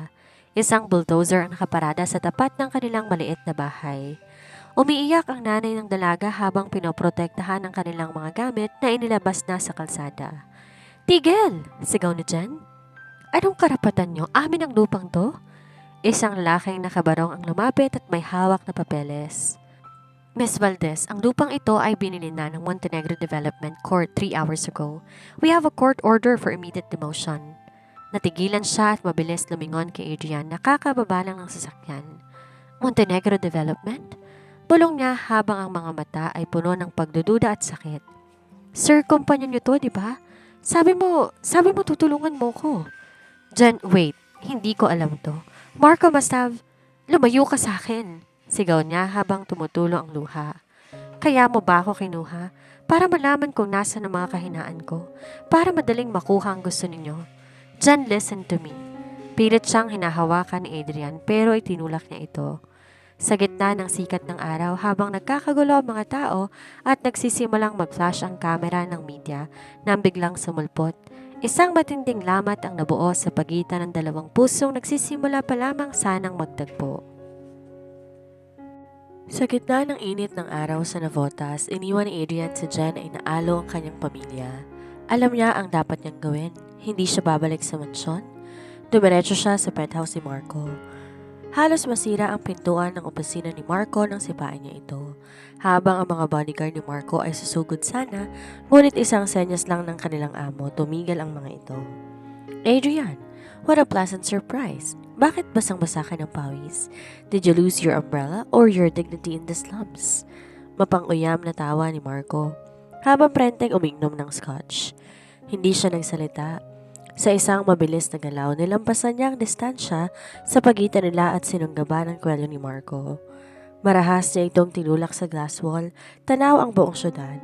Isang bulldozer ang nakaparada sa tapat ng kanilang maliit na bahay. Umiiyak ang nanay ng dalaga habang pinoprotektahan ang kanilang mga gamit na inilabas na sa kalsada. Tigil! Sigaw ni Jen. Anong karapatan nyo? Amin ang lupang to? Isang lalaking nakabarong ang lumapit at may hawak na papeles. Miss Valdez, ang lupang ito ay binili na ng Montenegro Development Court 3 hours ago. We have a court order for immediate demotion. Natigilan siya at mabilis lumingon kay Adrian na kakababa lang ng sasakyan. Montenegro Development? Bulong niya habang ang mga mata ay puno ng pagdududa at sakit. Sir, kumpanya niyo to, di ba? Sabi mo tutulungan mo ko. Jen, wait, hindi ko alam to. Marco must have... Lumayo ka sa akin. Sigaw niya habang tumutulo ang luha. Kaya mo ba ako kinuha? Para malaman kung nasa ng mga kahinaan ko. Para madaling makuha ang gusto ninyo. Jen, listen to me. Pilit siyang hinahawakan ni Adrian pero itinulak niya ito. Sa gitna ng sikat ng araw habang nagkakagulo ang mga tao at nagsisimulang mag-flash ang kamera ng media nang biglang sumulpot, isang matinding lamat ang nabuo sa pagitan ng dalawang pusong nagsisimula pa lamang sanang magtagpo. Sa gitna ng init ng araw sa Navotas, iniwan ni Adrian si Jen ay naalo ang kanyang pamilya. Alam niya ang dapat niyang gawin. Hindi siya babalik sa mansyon. Dumiretso siya sa penthouse ni Marco. Halos masira ang pintuan ng opisina ni Marco nang sipain niya ito. Habang ang mga bodyguard ni Marco ay susugod sana, ngunit isang senyas lang ng kanilang amo, tumigil ang mga ito. Adrian, what a pleasant surprise. Bakit basang-basa ka ng pawis? Did you lose your umbrella or your dignity in the slums? Mapang-uyam na tawa ni Marco, habang prenteng umiinom ng scotch. Hindi siya nagsalita. Sa isang mabilis na galaw, nilampasan niya ang distansya sa pagitan nila at sinunggaban ang kwelyo ni Marco. Marahas niya itong tinulak sa glass wall, tanaw ang buong syudad.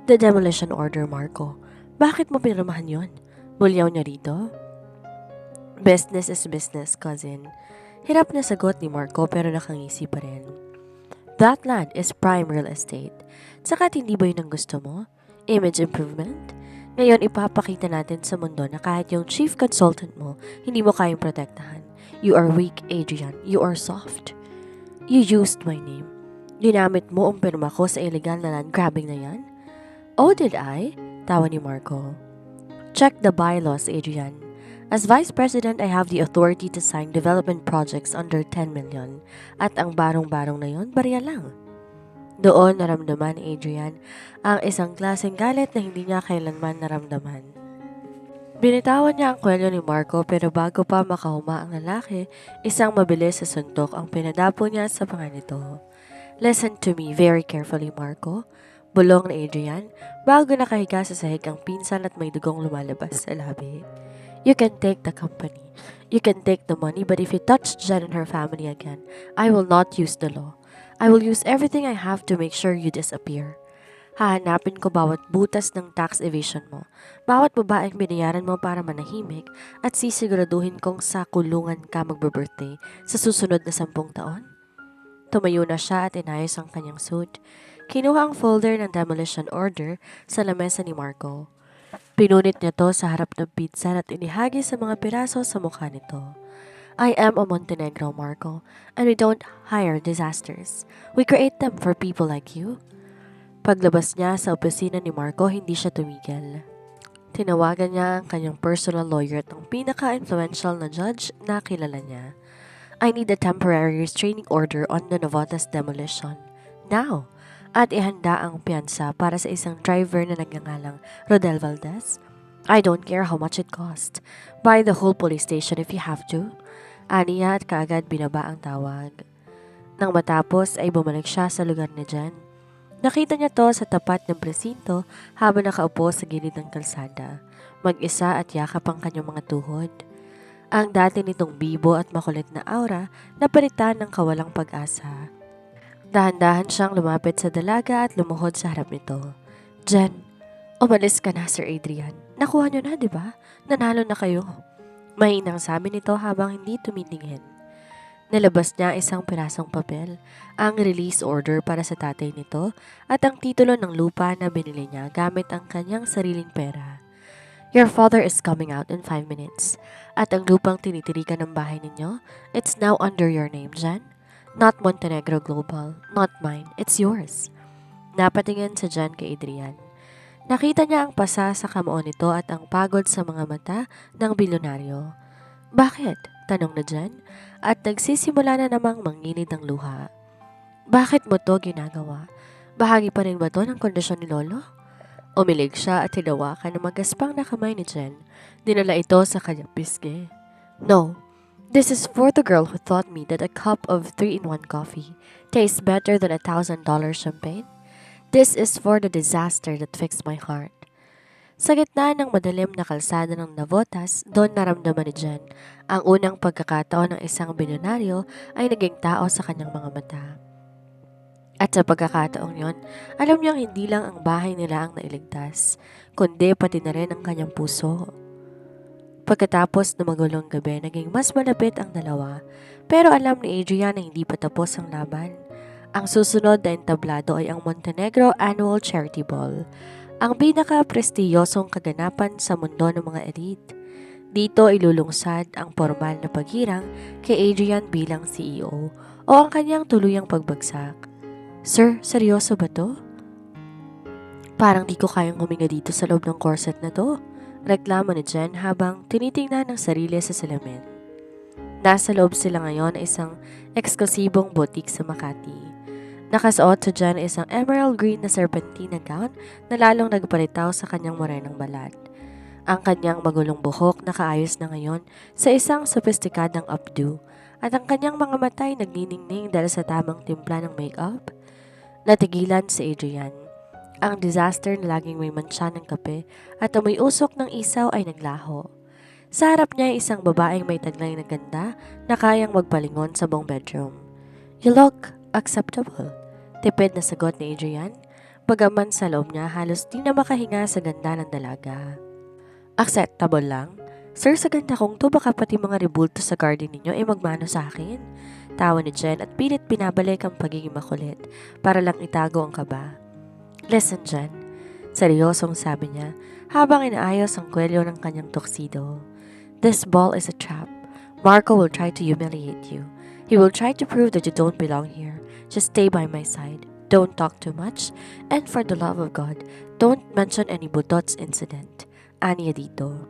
The demolition order, Marco. Bakit mo pinirmahan yon? Bulyaw niya rito? Business is business, cousin. Hirap na sagot ni Marco pero nakangisi pa rin. That land is prime real estate. Saka hindi ba yun ang gusto mo? Image improvement? Ngayon ipapakita natin sa mundo na kahit yung chief consultant mo, hindi mo kayang protektahan. You are weak, Adrian. You are soft. You used my name. Ginamit mo ang pirma ko sa illegal na land grabbing na yan? Oh, did I? Tawa ni Marco. Check the bylaws, Adrian. As Vice President, I have the authority to sign development projects under 10 million. At ang barong-barong na yon, barya lang. Doon naramdaman ni Adrian ang isang klaseng galit na hindi niya kailanman naramdaman. Binitawan niya ang kwelyo ni Marco pero bago pa makahuma ang lalaki, isang mabilis sa suntok ang pinadapo niya sa panga nito. Listen to me very carefully, Marco. Bulong ni Adrian bago nakahiga sa sahig ang pinsan at may dugong lumalabas sa labi. You can take the company. You can take the money, but if you touch Jen and her family again, I will not use the law. I will use everything I have to make sure you disappear. Hahanapin ko bawat butas ng tax evasion mo, bawat babaeng binayaran mo para manahimik at sisiguraduhin kong sa kulungan ka magbe-birthday sa susunod na 10 taon. Tumayo na siya at inayos ang kanyang suit. Kinuha ang folder ng demolition order sa lamesa ni Marco. Pinunit niya to sa harap ng pizza at inihagi sa mga piraso sa mukha nito. I am a Montenegro, Marco, and we don't hire disasters. We create them for people like you. Paglabas niya sa opisina ni Marco, hindi siya tumigil. Tinawagan niya ang kanyang personal lawyer at ang pinaka-influential na judge na kilala niya. I need a temporary restraining order on the Novatas demolition. Now! At ihanda ang piyansa para sa isang driver na nagngangalang Rodel Valdez. I don't care how much it cost. Buy the whole police station if you have to. Aniya at kaagad binaba ang tawag. Nang matapos ay bumalik siya sa lugar ni Jen. Nakita niya to sa tapat ng presinto habang nakaupo sa gilid ng kalsada. Mag-isa at yakap ang kanyang mga tuhod. Ang dati nitong bibo at makulit na aura napalitan ng kawalang pag-asa. Dahan-dahan siyang lumapit sa dalaga at lumuhod sa harap nito. Jen, umalis ka na, Sir Adrian. Nakuha niyo na, di ba? Nanalo na kayo. Mahinang sabi nito habang hindi tumitingin. Nalabas niya isang pirasong papel, ang release order para sa tatay nito at ang titulo ng lupa na binili niya gamit ang kanyang sariling pera. Your father is coming out in 5 minutes. At ang lupang tinitirikan ng bahay ninyo, it's now under your name, Jen. Not Montenegro Global, not mine, it's yours. Napatingin sa Jen kay Adrian. Nakita niya ang pasa sa kamao nito at ang pagod sa mga mata ng bilyonaryo. Bakit? Tanong na Jen at nagsisimula na namang manginid ng luha. Bakit mo to ginagawa? Bahagi pa rin ba to ng kondisyon ni Lolo? Umilig siya at hinawakan ng magaspang na kamay ni Jen. Dinala ito sa kanyang pisngi. No. This is for the girl who taught me that a cup of 3-in-1 coffee tastes better than $1,000 champagne. This is for the disaster that fixed my heart. Sa gitna ng madilim na kalsada ng Navotas, doon naramdaman ni Jen ang unang pagkakataon ng isang bilyonaryo ay naging tao sa kanyang mga mata. At sa pagkakataong yon, alam niyang hindi lang ang bahay nila ang nailigtas, kundi pati na rin ang kanyang puso. Pagkatapos ng magulong gabi, naging mas malapit ang dalawa. Pero alam ni Adrian na hindi pa tapos ang laban. Ang susunod na entablado ay ang Montenegro Annual Charity Ball, ang pinaka-prestiyosong kaganapan sa mundo ng mga elite. Dito ilulungsad ang formal na paghirang kay Adrian bilang CEO o ang kanyang tuluyang pagbagsak. Sir, seryoso ba to? Parang di ko kayang huminga dito sa loob ng corset na to. Reklamo ni Jen habang tinitingnan ng sarili sa salamin. Nasa loob sila ngayon ay isang eksklusibong boutique sa Makati. Nakasuot sa Jen ay isang emerald green na serpentina gown na lalong nagpalitaw sa kanyang morenong balat. Ang kanyang magulong buhok nakaayos na ngayon sa isang sopistikadang updo at ang kanyang mga mata ay nagniningning dahil sa tamang timpla ng makeup. Natigilan si Adrian. Ang disaster na laging may mantsa ng kape at amoy usok ng isaw ay naglaho. Sa harap niya ay isang babaeng may taglay na ganda na kayang magpalingon sa buong bedroom. You look acceptable. Tipid na sagot ni Adrian. Bagaman sa loob niya halos di na makahinga sa ganda ng dalaga. Acceptable lang? Sir, sa ganda kong to baka pati mga rebulto sa garden ninyo ay magmano sa akin. Tawa ni Jen at pilit binabalik ang pagiging makulit para lang itago ang kaba. Listen, Jen. Seryosong sabi niya habang inaayos ang kwelyo ng kanyang tuxedo. This ball is a trap. Marco will try to humiliate you. He will try to prove that you don't belong here. Just stay by my side. Don't talk too much. And for the love of God, don't mention any Budots incident. Aniya dito.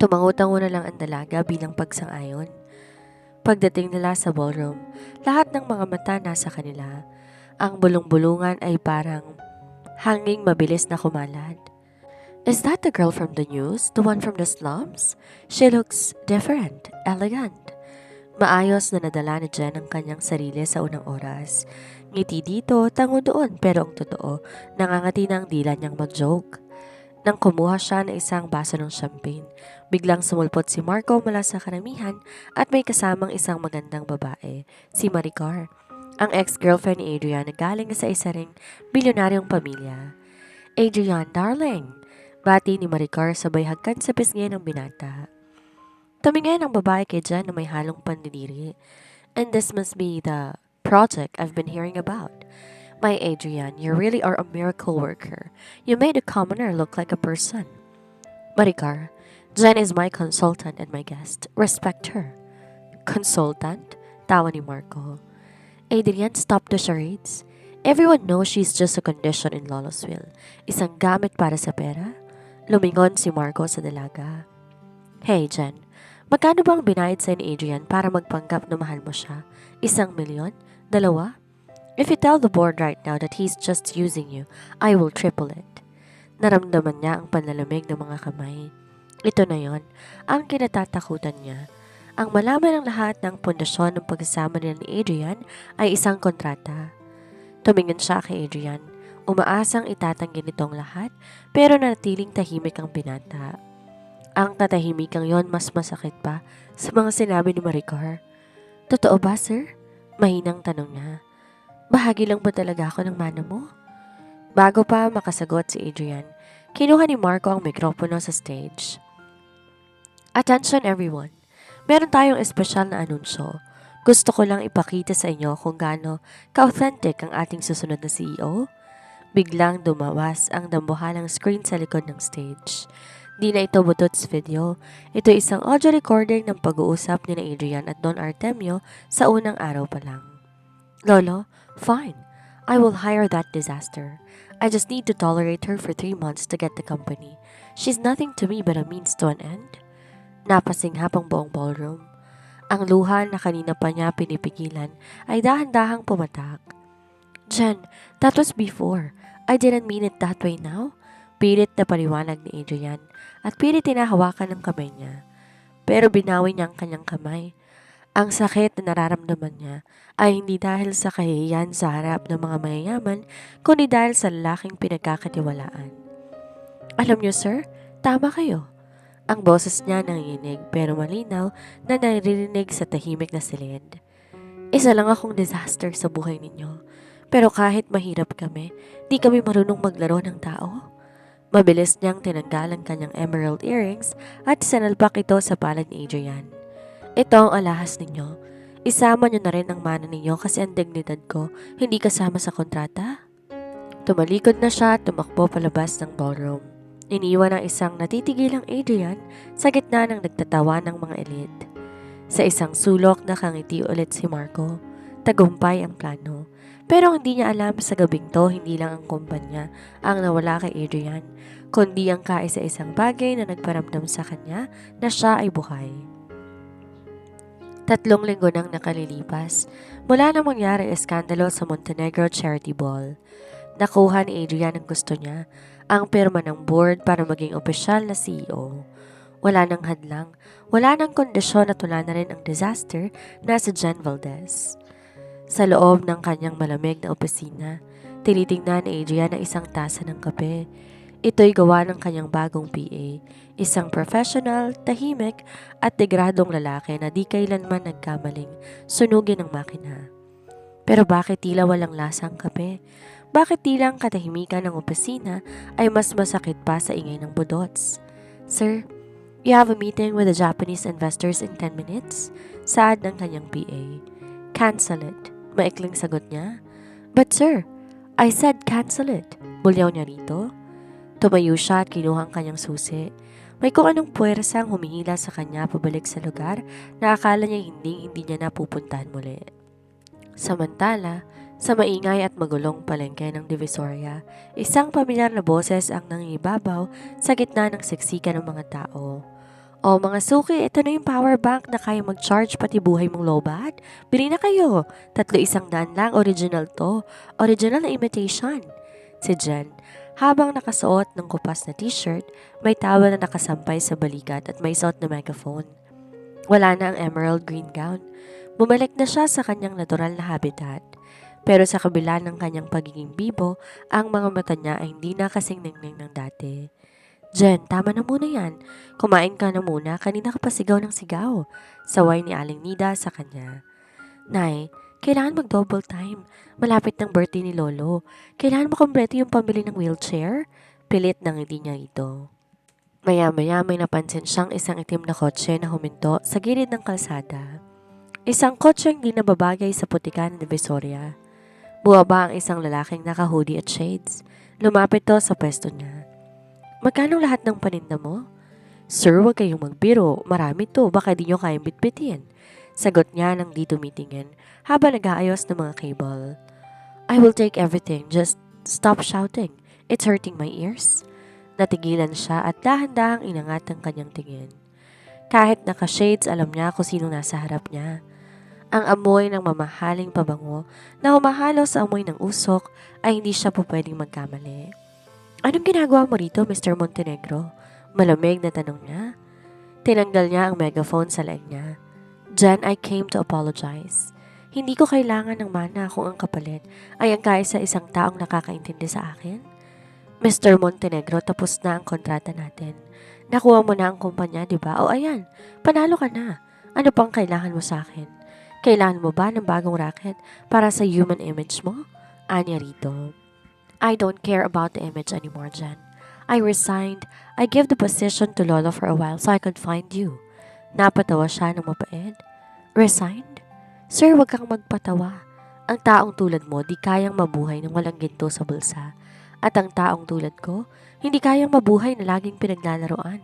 Tumangutango na lang ang dalaga bilang pagsang-ayon. Pagdating nila sa ballroom, lahat ng mga mata nasa kanila. Ang bulong-bulungan ay parang hanging mabilis na kumalad. Is that the girl from the news? The one from the slums? She looks different, elegant. Maayos na nadala ni Jen ang kanyang sarili sa unang oras. Ngiti dito, tango doon, pero ang totoo, nangangati na ang dila niyang mag-joke. Nang kumuha siya ng isang baso ng champagne, biglang sumulpot si Marco mula sa karamihan at may kasamang isang magandang babae, si Maricar. Ang ex-girlfriend ni Adrian na galing sa isa ring bilyonaryong pamilya. Adrian, darling! Bati ni Maricar sabay hagkan sa pisngi ng binata. Tumingin ang babae kay Jen na may halong pandidiri. And this must be the project I've been hearing about. My Adrian, you really are a miracle worker. You made a commoner look like a person. Maricar, Jen is my consultant and my guest. Respect her. Consultant? Tawa ni Marco. Adrian, stop the charades. Everyone knows she's just a condition in Lolo's will. Isang gamit para sa pera. Lumingon si Marco sa dalaga. Hey, Jen. Magkano bang binayad sa ni Adrian para magpanggap na mahal mo siya? 1 milyon? 2? If you tell the board right now that he's just using you, I will triple it. Naramdaman niya ang panlalamig ng mga kamay. Ito na yon, ang kinatatakutan niya. Ang malaman ng lahat ng pundasyon ng pagsasama nila ni Adrian ay isang kontrata. Tumingin siya kay Adrian, umaasang itatanggi nitong lahat pero nanatiling tahimik ang binata. Ang katahimikang yon mas masakit pa sa mga sinabi ni Maricar. Totoo ba, sir? Mahinang tanong niya. Bahagi lang ba talaga ako ng mana mo? Bago pa makasagot si Adrian, kinuha ni Marco ang mikropono sa stage. Attention everyone! Meron tayong espesyal na anunsyo. Gusto ko lang ipakita sa inyo kung gaano ka-authentic ang ating susunod na CEO. Biglang dumawas ang dambuhalang screen sa likod ng stage. Di na ito butots video. Ito isang audio recording ng pag-uusap ni na Adrian at Don Artemio sa unang araw pa lang. Lolo, fine. I will hire that disaster. I just need to tolerate her for 3 months to get the company. She's nothing to me but a means to an end. Napasinghap ang buong ballroom. Ang luha na kanina pa niya pinipigilan ay dahan-dahang pumatak. Jen, that was before. I didn't mean it that way now. Pilit na paliwanag ni Adrian at pilit tinahawakan ng kamay niya. Pero binawi niya ang kanyang kamay. Ang sakit na nararamdaman niya ay hindi dahil sa kahihiyan sa harap ng mga mayayaman, kundi dahil sa lalaking pinagkakatiwalaan. Alam niyo sir, tama kayo. Ang boses niya nanginginig pero malinaw na naririnig sa tahimik na silid. Isa lang akong disaster sa buhay ninyo. Pero kahit mahirap kami, di kami marunong maglaro ng tao. Mabilis niyang tinanggal ang kanyang emerald earrings at sanalpak ito sa palad ni Adrian. Ito ang alahas ninyo. Isama niyo na rin ang mana ninyo kasi ang dignidad ko hindi kasama sa kontrata. Tumalikod na siya at tumakbo palabas ng ballroom. Iniwan ang isang natitigilang Adrian sa gitna ng nagtatawa ng mga elite. Sa isang sulok nakangiti ulit si Marco. Tagumpay ang plano. Pero hindi niya alam sa gabing to hindi lang ang kumpanya ang nawala kay Adrian, kundi ang kaisa-isang bagay na nagparamdam sa kanya na siya ay buhay. 3 linggo nang nakalilipas mula nang mangyari eskandalo sa Montenegro Charity Ball. Nakuha ni Adrian ang gusto niya, ang pirma ng board para maging opisyal na CEO. Wala nang hadlang, wala nang kondisyon at wala na rin ang disaster na si Jen Valdez. Sa loob ng kanyang malamig na opisina, tinitingnan ni Adrian ang isang tasa ng kape. Ito'y gawa ng kanyang bagong PA, isang professional, tahimik at degradong lalaki na di kailanman nagkamaling sunugin ng makina. Pero bakit tila walang lasang kape? Bakit tila ang katahimikan ng opisina ay mas masakit pa sa ingay ng budots? Sir, you have a meeting with the Japanese investors in 10 minutes? Saad ng kanyang PA. Cancel it. Maikling sagot niya. But sir, I said cancel it. Bulyaw niya rito. Tumayo siya at kinuha ang kanyang susi. May kung anong puwersa ang humihila sa kanya pabalik sa lugar na akala niya hindi niya napupuntahan muli. Samantala, sa maingay at magulong palengke ng Divisoria, isang pamilyar na boses ang nangibabaw sa gitna ng siksikan ng mga tao. O mga suki, ito na yung power bank na kaya mag-charge pati buhay mong lobat. Bili na kayo. 300 lang, original to. Original na imitation. Si Jen, habang nakasuot ng kupas na t-shirt, may towel na nakasampay sa balikat at may suot na megaphone. Wala na ang emerald green gown. Bumalik na siya sa kanyang natural na habitat. Pero sa kabila ng kanyang pagiging bibo, ang mga mata niya ay hindi na kasing ningning ng dati. Jen, tama na muna yan. Kumain ka na muna, kanina ka pa sigaw ng sigaw. Saway ni Aling Nida sa kanya. Nay, kailangan mag-double time. Malapit ng birthday ni Lolo. Kailangan mo kumpleto yung pambili ng wheelchair. Pilit ng hindi niya ito. Maya-maya may napansin siyang isang itim na kotse na huminto sa gilid ng kalsada. Isang kotse hindi nababagay sa putikan ng Divisoria. Buwaba ang isang lalaking naka-hoodie at shades. Lumapit to sa pwesto niya. Magkano lahat ng paninda mo? Sir, huwag kayong magbiro. Marami to, baka di nyo kayang bitbitin. Sagot niya nang di tumitingin habang nag-aayos ng mga cable. I will take everything, just stop shouting. It's hurting my ears. Natigilan siya at dahan-dahang inangat ang kanyang tingin. Kahit naka-shades, alam niya kung sino nasa harap niya. Ang amoy ng mamahaling pabango na humahalo sa amoy ng usok ay hindi siya po pwedeng magkamali. Anong ginagawa mo rito, Mr. Montenegro? Malamig na tanong niya. Tinanggal niya ang megaphone sa leeg niya. Jen, I came to apologize. Hindi ko kailangan ng mana kung ang kapalit ay ang kaisa-isang taong nakakaintindi sa akin. Mr. Montenegro, tapos na ang kontrata natin. Nakuha mo na ang kumpanya, di ba? O ayan, panalo ka na. Ano pang kailangan mo sa akin? Kailangan mo ba ng bagong racket para sa human image mo? Anya rito. I don't care about the image anymore, Jen. I resigned. I gave the position to Lolo for a while so I could find you. Napatawa siya ng mapait. Resigned? Sir, wag kang magpatawa. Ang taong tulad mo di kayang mabuhay ng walang ginto sa bulsa. At ang taong tulad ko, hindi kayang mabuhay na laging pinaglalaroan.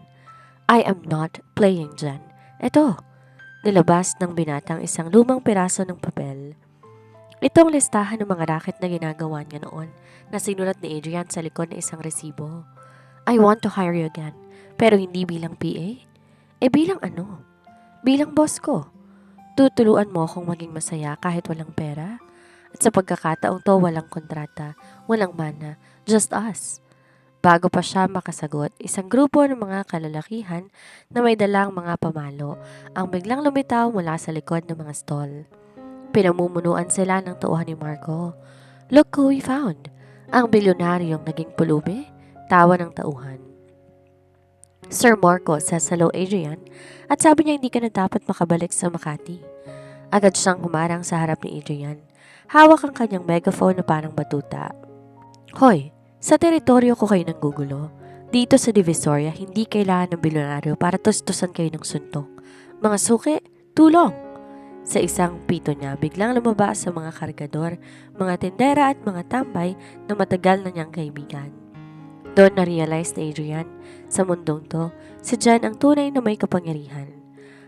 I am not playing, Jen. Eto, nilabas ng binatang isang lumang piraso ng papel. Ito ang listahan ng mga racket na ginagawa niya noon na sinulat ni Adrian sa likod ng isang resibo. I want to hire you again, pero hindi bilang PA. Bilang ano? Bilang boss ko. Tutuluan mo akong maging masaya kahit walang pera. At sa pagkakataong to, walang kontrata, walang mana, just us. Bago pa siya makasagot, isang grupo ng mga kalalakihan na may dalang mga pamalo ang biglang lumitaw mula sa likod ng mga stall. Pinamumunuan sila ng tauhan ni Marco. Look who we found! Ang bilyonaryong naging pulubi, tawa ng tauhan. Sir Marco, says hello Adrian, at sabi niya hindi ka na dapat makabalik sa Makati. Agad siyang humarang sa harap ni Adrian. Hawak ang kanyang megaphone na parang batuta. Hoy, sa teritoryo ko kayo nanggugulo. Dito sa Divisoria, hindi kailangan ng bilyonaryo para tustusan kayo ng suntok. Mga suki, tulong! Sa isang pito niya, biglang lumabas sa mga kargador, mga tindera at mga tambay na matagal na niyang kaibigan. Doon na-realize ni Adrian, sa mundong to, si Jen ang tunay na may kapangyarihan.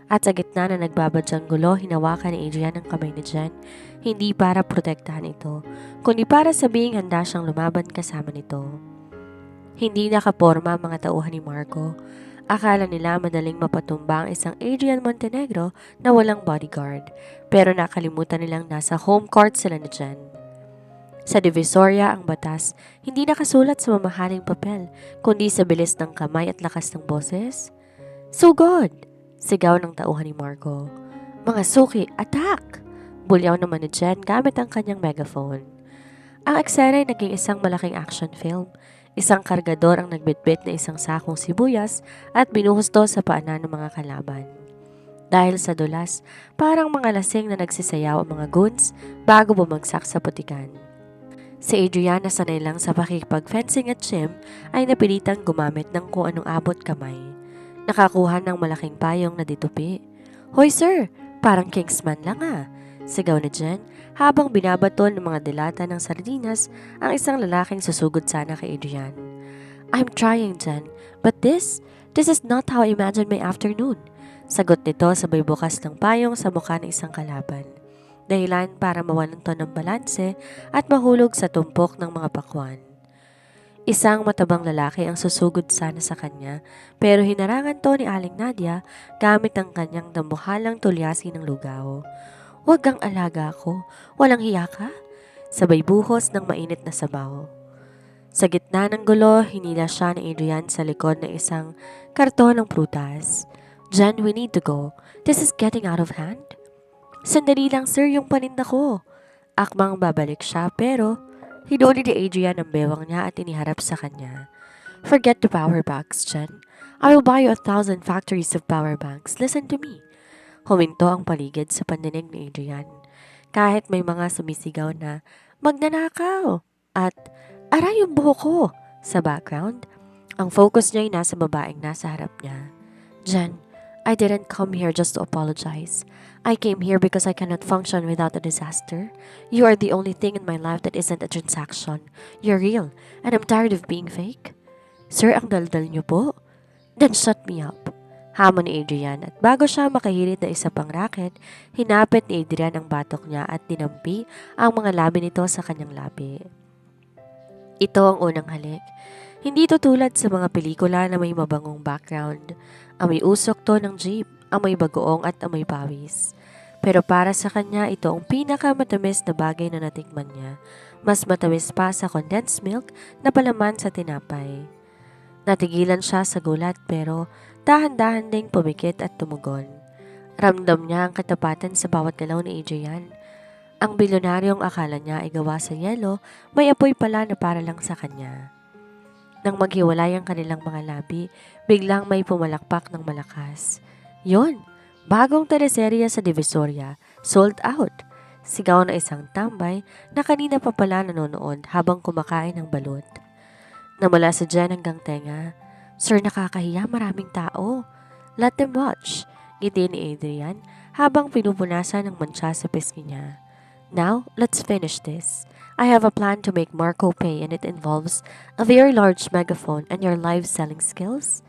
At sa gitna na nagbabadyang gulo, hinawakan ni Adrian ang kamay ni Jen, hindi para protektahan ito, kundi para sabihing handa siyang lumaban kasama nito. Hindi nakaporma ang mga tauhan ni Marco. Akala nila madaling mapatumba ang isang Adrian Montenegro na walang bodyguard, pero nakalimutan nilang nasa home court sila ni Jen. Sa Divisoria, ang batas hindi nakasulat sa mamahaling papel, kundi sa bilis ng kamay at lakas ng boses. Sugod! Sigaw ng tauhan ni Marco. Mga suki, attack! Bulyaw naman ni Jen gamit ang kanyang megaphone. Ang eksena ay naging isang malaking action film. Isang kargador ang nagbitbit na isang sakong sibuyas at binuhusto sa paanan ng mga kalaban. Dahil sa dulas, parang mga lasing na nagsisayaw ang mga goons bago bumagsak sa putikan. Si Adriana, sanay lang sa pakikipag-fencing at gym, ay napilitang gumamit ng kung anong abot kamay. Nakakuha ng malaking payong na ditupi. Hoy sir, parang Kingsman lang ah, sigaw ni Jen habang binabaton ng mga dilata ng sardinas ang isang lalaking susugod sana kay Adrian. I'm trying, Jen, but this is not how I imagined my afternoon. Sagot nito sabay bukas ng payong sa mukha ng isang kalaban. Dahilan para mawalan to ng balanse at mahulog sa tumpok ng mga pakwan. Isang matabang lalaki ang susugod sana sa kanya pero hinarangan to ni Aling Nadia gamit ang kanyang dambuhalang tulyasi ng lugaw. Huwag kang alaga ko, walang hiya ka? Sabay buhos ng mainit na sabaw. Sa gitna ng gulo, hinila siya ni Adrian sa likod ng isang karton ng prutas. Jen, we need to go. This is getting out of hand. Sandali lang sir, yung paninda ko. Akmang babalik siya pero hinuli ni Adrian ang bewang niya at iniharap sa kanya. Forget the power banks, Jen. I will buy you 1,000 factories of power banks. Listen to me. Huminto ang paligid sa pandinig ni Adrian. Kahit may mga sumisigaw na magnanakaw at aray yung buhok ko sa background, ang focus niya ay nasa babaeng nasa harap niya. Jen, I didn't come here just to apologize. I came here because I cannot function without a disaster. You are the only thing in my life that isn't a transaction. You're real, and I'm tired of being fake. Sir, ang daldal niyo po? Then shut me up. Hamon ni Adrian at bago siya makahirit na isa pang racket, hinapit ni Adrian ang batok niya at dinampi ang mga labi nito sa kanyang labi. Ito ang unang halik. Hindi to tulad sa mga pelikula na may mabangong background. Amoy usok to ng jeep, amoy bagoong at amoy pawis. Pero para sa kanya, ito ang pinakamatamis na bagay na natikman niya. Mas matamis pa sa condensed milk na palaman sa tinapay. Natigilan siya sa gulat pero dahan-dahan ding pumikit at tumugon. Ramdam niya ang katapatan sa bawat galaw ni Adrian. Ang bilyonaryong akala niya ay gawa sa yelo, may apoy pala na para lang sa kanya. Nang maghiwalay ang kanilang mga labi, biglang may pumalakpak ng malakas. Yon, bagong teleserye sa Divisoria, sold out. Sigaw na isang tambay na kanina pa pala nanonood habang kumakain ng balut. Namula sa Jen hanggang tenga, Sir, nakakahiya, maraming tao. Let them watch, ngiti ni Adrian habang pinupunasan ng mantsa sa pisngi niya. Now, let's finish this. I have a plan to make Marco pay and it involves a very large megaphone and your live selling skills.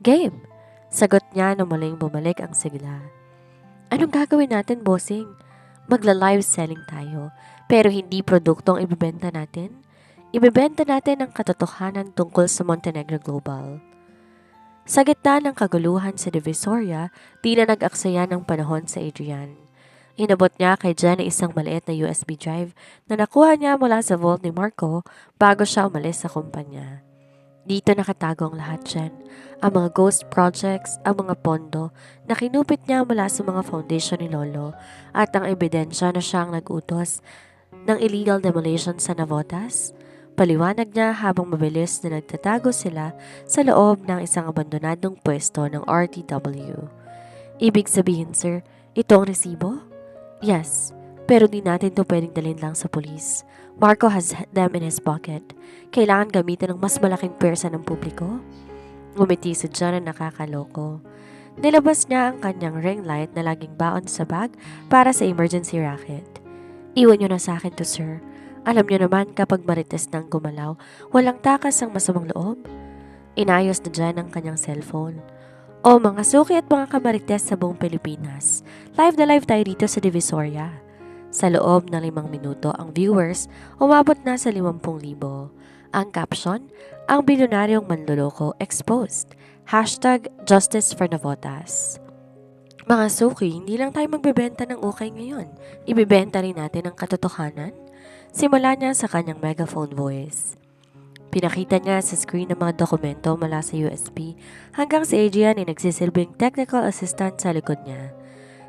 Game! Sagot niya na muling bumalik ang sigla. Anong gagawin natin, bossing? Magla-live selling tayo, pero hindi produktong ibebenta natin. Ibebenta natin ang katotohanan tungkol sa Montenegro Global. Sa gitna ng kaguluhan sa Divisoria, di na nag-aksaya ng panahon sa Adrian. Inabot niya kay Jen isang maliit na USB drive na nakuha niya mula sa vault ni Marco bago siya umalis sa kumpanya. Dito nakatago ang lahat, Jen. Ang mga ghost projects, ang mga pondo na kinupit niya mula sa mga foundation ni Lolo at ang ebidensya na siyang nag-utos ng illegal demolition sa Navotas. Paliwanag niya habang mabilis na nagtatago sila sa loob ng isang abandonadong pwesto ng RTW. Ibig sabihin, sir, ito ang resibo? Yes, pero di natin to pwedeng dalhin lang sa pulis. Marco has them in his pocket. Kailangan gamitin ng mas malaking pwersa ng publiko. Ngumiti si John na nakakaloko. Nilabas niya ang kanyang ring light na laging baon sa bag para sa emergency racket. Iwan niyo na sa akin to, sir. Alam niyo naman kapag marites nang gumalaw, walang takas ang masamang loob. Inayos na John ang kanyang cellphone. O mga suki at mga kamarites sa buong Pilipinas, live na live tayo dito sa Divisoria. Sa loob ng 5 minuto, ang viewers umabot na sa 50,000. Ang caption, ang bilyonaryong manloloko exposed. #Justice for Navotas. Mga suki, hindi lang tayo magbebenta ng ukay ngayon. Ibebenta rin natin ang katotohanan. Simula niya sa kanyang megaphone voice. Pinakita niya sa screen ng mga dokumento mula sa USB hanggang si Adrian ay nagsisilbing technical assistant sa likod niya.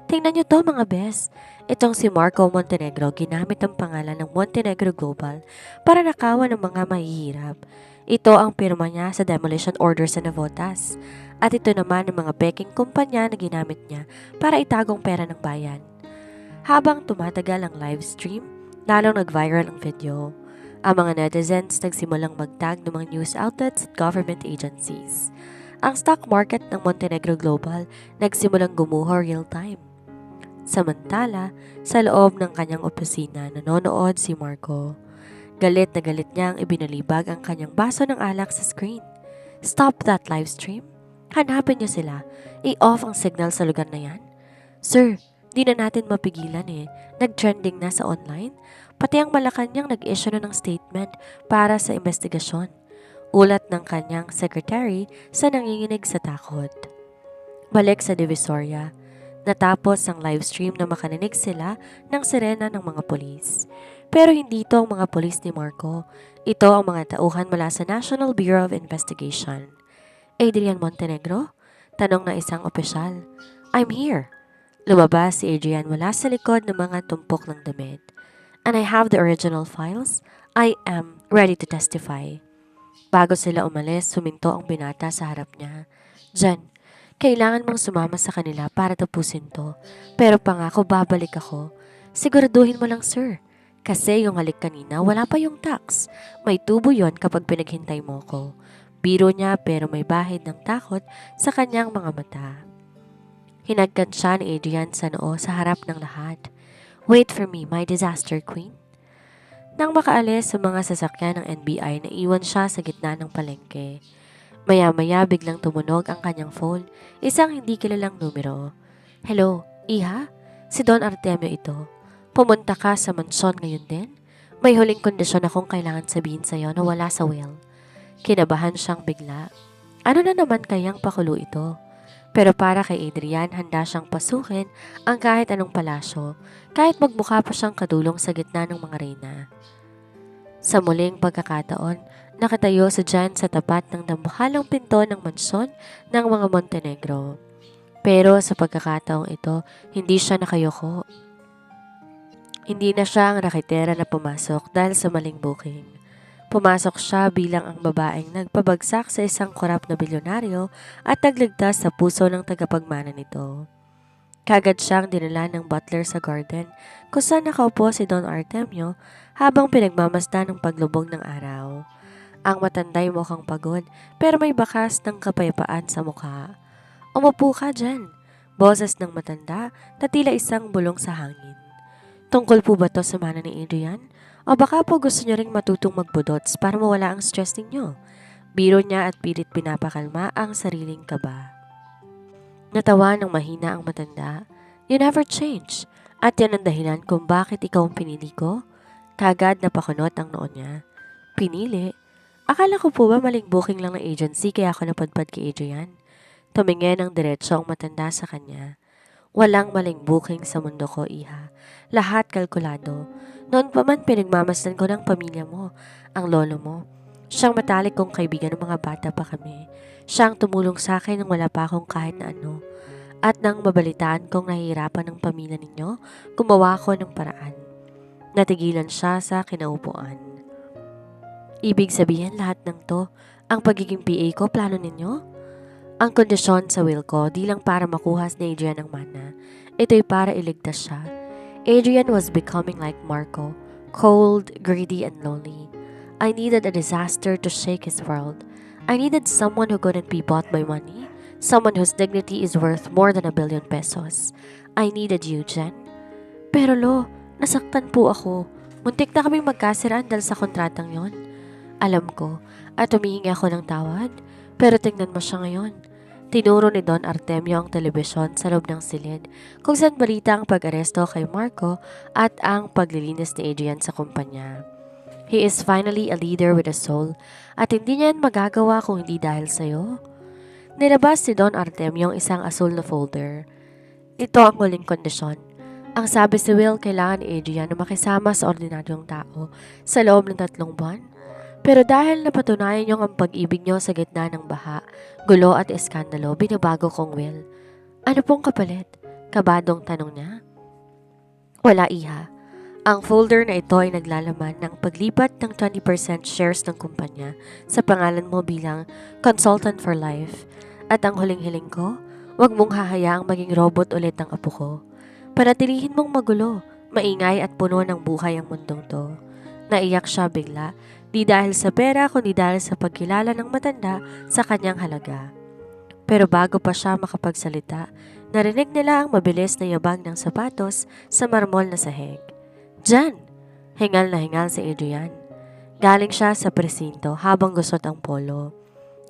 Tingnan niyo to mga bes. Itong si Marco Montenegro ginamit ang pangalan ng Montenegro Global para nakawan ng mga mahihirap. Ito ang pirma niya sa demolition order sa Navotas. At ito naman ang mga peking kumpanya na ginamit niya para itagong pera ng bayan. Habang tumatagal ang live stream, lalong nag-viral ang video. Ang mga netizens nagsimulang magtag ng mga news outlets at government agencies. Ang stock market ng Montenegro Global nagsimulang gumuho real-time. Samantala, sa loob ng kanyang opisina, nanonood si Marco. Galit na galit niyang ibinalibag ang kanyang baso ng alak sa screen. Stop that live stream. Hanapin niyo sila. I-off ang signal sa lugar na yan. Sir, di na natin mapigilan eh. Nag-trending na sa online. Pati ang Malacanang nag-issue na ng statement para sa investigasyon. Ulat ng kanyang secretary sa nanginginig sa takot. Balik sa Divisoria. Natapos ang live stream na makaninig sila ng sirena ng mga polis. Pero hindi ito ang mga polis ni Marco. Ito ang mga tauhan mula sa National Bureau of Investigation. Adrian Montenegro? Tanong na isang opisyal. I'm here. Lumabas si Adrian mula sa likod ng mga tumpok ng damit. And I have the original files. I am ready to testify. Bago sila umalis, suminto ang binata sa harap niya. Jen, kailangan mong sumama sa kanila para tapusin to. Pero pangako babalik ako. Siguraduhin mo lang, sir. Kasi yung halik kanina, wala pa yung tax. May tubo yon kapag pinaghintay mo ko. Biro niya pero may bahid ng takot sa kanyang mga mata. Hinagkan siya ni Adrian sa noo sa harap ng lahat. Wait for me, my disaster queen. Nang makaalis sa mga sasakyan ng NBI, naiwan siya sa gitna ng palengke. Maya-maya biglang tumunog ang kanyang phone, isang hindi kilalang numero. Hello, Iha? Si Don Artemio ito. Pumunta ka sa mansyon ngayon din? May huling kondisyon akong kailangan sabihin sa'yo na wala sa will. Kinabahan siyang bigla. Ano na naman kayang pakulo ito? Pero para kay Adrian, handa siyang pasukin ang kahit anong palasyo, kahit magmukha pa siyang kadulong sa gitna ng mga reyna. Sa muling pagkakataon, nakatayo si Jan sa tapat ng dambuhalang pinto ng mansyon ng mga Montenegro. Pero sa pagkakataong ito, hindi siya nakayoko. Hindi na siya ang raketera na pumasok dahil sa maling booking. Pumasok siya bilang ang babaeng nagpabagsak sa isang korap na bilyonaryo at nagligtas sa puso ng tagapagmana nito. Kagad siyang dinala ng butler sa garden kung saan nakaupo si Don Artemio habang pinagmamasdan ng paglubog ng araw. Ang matanda'y mukhang pagod pero may bakas ng kapayapaan sa mukha. Umupo ka dyan, boses ng matanda na tila isang bulong sa hangin. Tungkol po ba to sa mana ni Adrian? O baka po gusto niyo ring matutong magbudots para mawala ang stress ninyo? Biro niya at pilit pinapakalma ang sariling kaba. Natawa ng mahina ang matanda. You never change. At yan ang dahilan kung bakit ikaw ang pinili ko. Kagad napakunot ang noon niya. Pinili? Akala ko po ba maling booking lang ng agency kaya ako napadpad kay Adrian? Tumingin ang diretso ang matanda sa kanya. Walang maling booking sa mundo ko, iha. Lahat kalkulado. Noon pa man pinagmamasdan ko ng pamilya mo, ang lolo mo. Siyang matalik kong kaibigan ng mga bata pa kami. Siyang tumulong sa akin nang wala pa akong kahit na ano. At nang mabalitaan kong nahihirapan ng pamilya ninyo, gumawa ko ng paraan. Natigilan siya sa kinaupuan. Ibig sabihin lahat ng to, ang pagiging PA ko, plano ninyo? Ang kondisyon sa will ko, di lang para makuha ni Adrian ang mana. Ito'y para iligtas siya. Adrian was becoming like Marco, cold, greedy, and lonely. I needed a disaster to shake his world. I needed someone who couldn't be bought by money, someone whose dignity is worth more than 1 billion pesos. I needed you, Jen. Pero lo, nasaktan po ako. Muntik na kaming magkasiraan dahil sa kontratang yon. Alam ko, at humihingi ako ng tawad, pero tingnan mo siya ngayon. Tinuro ni Don Artemio ang telebisyon sa loob ng silid kung saan balita ang pag-aresto kay Marco at ang paglilinis ni Adrian sa kumpanya. He is finally a leader with a soul at hindi niya yan magagawa kung hindi dahil sa'yo. Nilabas si Don Artemio ang isang asul na folder. Ito ang huling kondisyon. Ang sabi si Will, kailangan ni Adrian na makisama sa ordinaryong tao sa loob ng 3 buwan. Pero dahil napatunayan niyong ang pag-ibig niyo sa gitna ng baha, gulo at eskandalo, binabago kong Will. Ano pong kapalit? Kabadong tanong niya. Wala, iha. Ang folder na ito ay naglalaman ng paglipat ng 20% shares ng kumpanya sa pangalan mo bilang consultant for life. At ang huling-hiling ko, huwag mong hahayaang maging robot ulit ang apo ko. Panatilihin mong magulo, maingay at puno ng buhay ang mundong to. Naiyak siya bigla. Di dahil sa pera kundi dahil sa pagkilala ng matanda sa kanyang halaga. Pero bago pa siya makapagsalita, narinig nila ang mabilis na yabag ng sapatos sa marmol na sahig. Jan! Hingal na hingal si Adrian. Galing siya sa presinto habang gusot ang polo.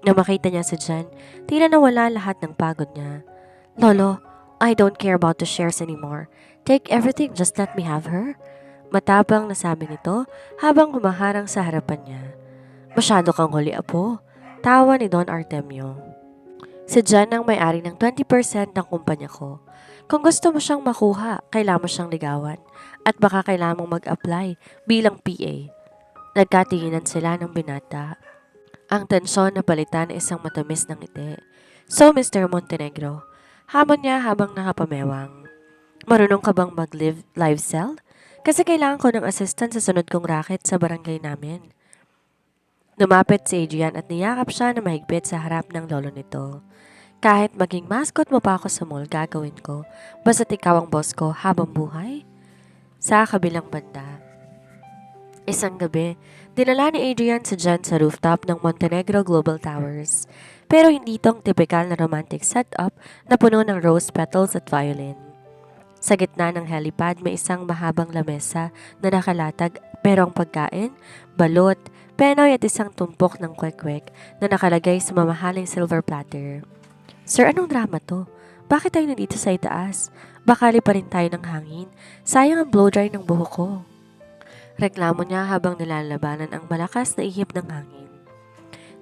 Nang makita niya si Jan, tila nawala lahat ng pagod niya. Lolo, I don't care about the shares anymore. Take everything, just let me have her. Matapang na sabi nito habang humaharang sa harapan niya. Masyado kang huli, apo. Tawa ni Don Artemio. Si Jan ang may-ari ng 20% ng kumpanya ko. Kung gusto mo siyang makuha, kailangan mo siyang ligawan. At baka kailangan mong mag-apply bilang PA. Nagkatinginan sila ng binata. Ang tensyon na palitan ay isang matamis ng ngiti. So, Mr. Montenegro, hamon niya habang nakapamewang. Marunong ka bang mag-live cell? Kasi kailangan ko ng assistant sa sunod kong racket sa barangay namin. Lumapit si Adrian at niyakap siya na mahigpit sa harap ng lolo nito. Kahit maging mascot mo pa ako sa mall, gagawin ko. Basta't ikaw ang boss ko habang buhay. Sa kabilang banda. Isang gabi, dinala ni Adrian si Jan sa rooftop ng Montenegro Global Towers. Pero hindi itong typical na romantic setup na puno ng rose petals at violin. Sa gitna ng helipad may isang mahabang lamesa na nakalatag pero ang pagkain, balot, penoy at isang tumpok ng kwek-kwek na nakalagay sa mamahaling silver platter. Sir, anong drama to? Bakit tayo nandito sa itaas? Bakali pa rin tayo ng hangin. Sayang ang blow dry ng buhok ko. Reklamo niya habang nilalabanan ang malakas na ihip ng hangin.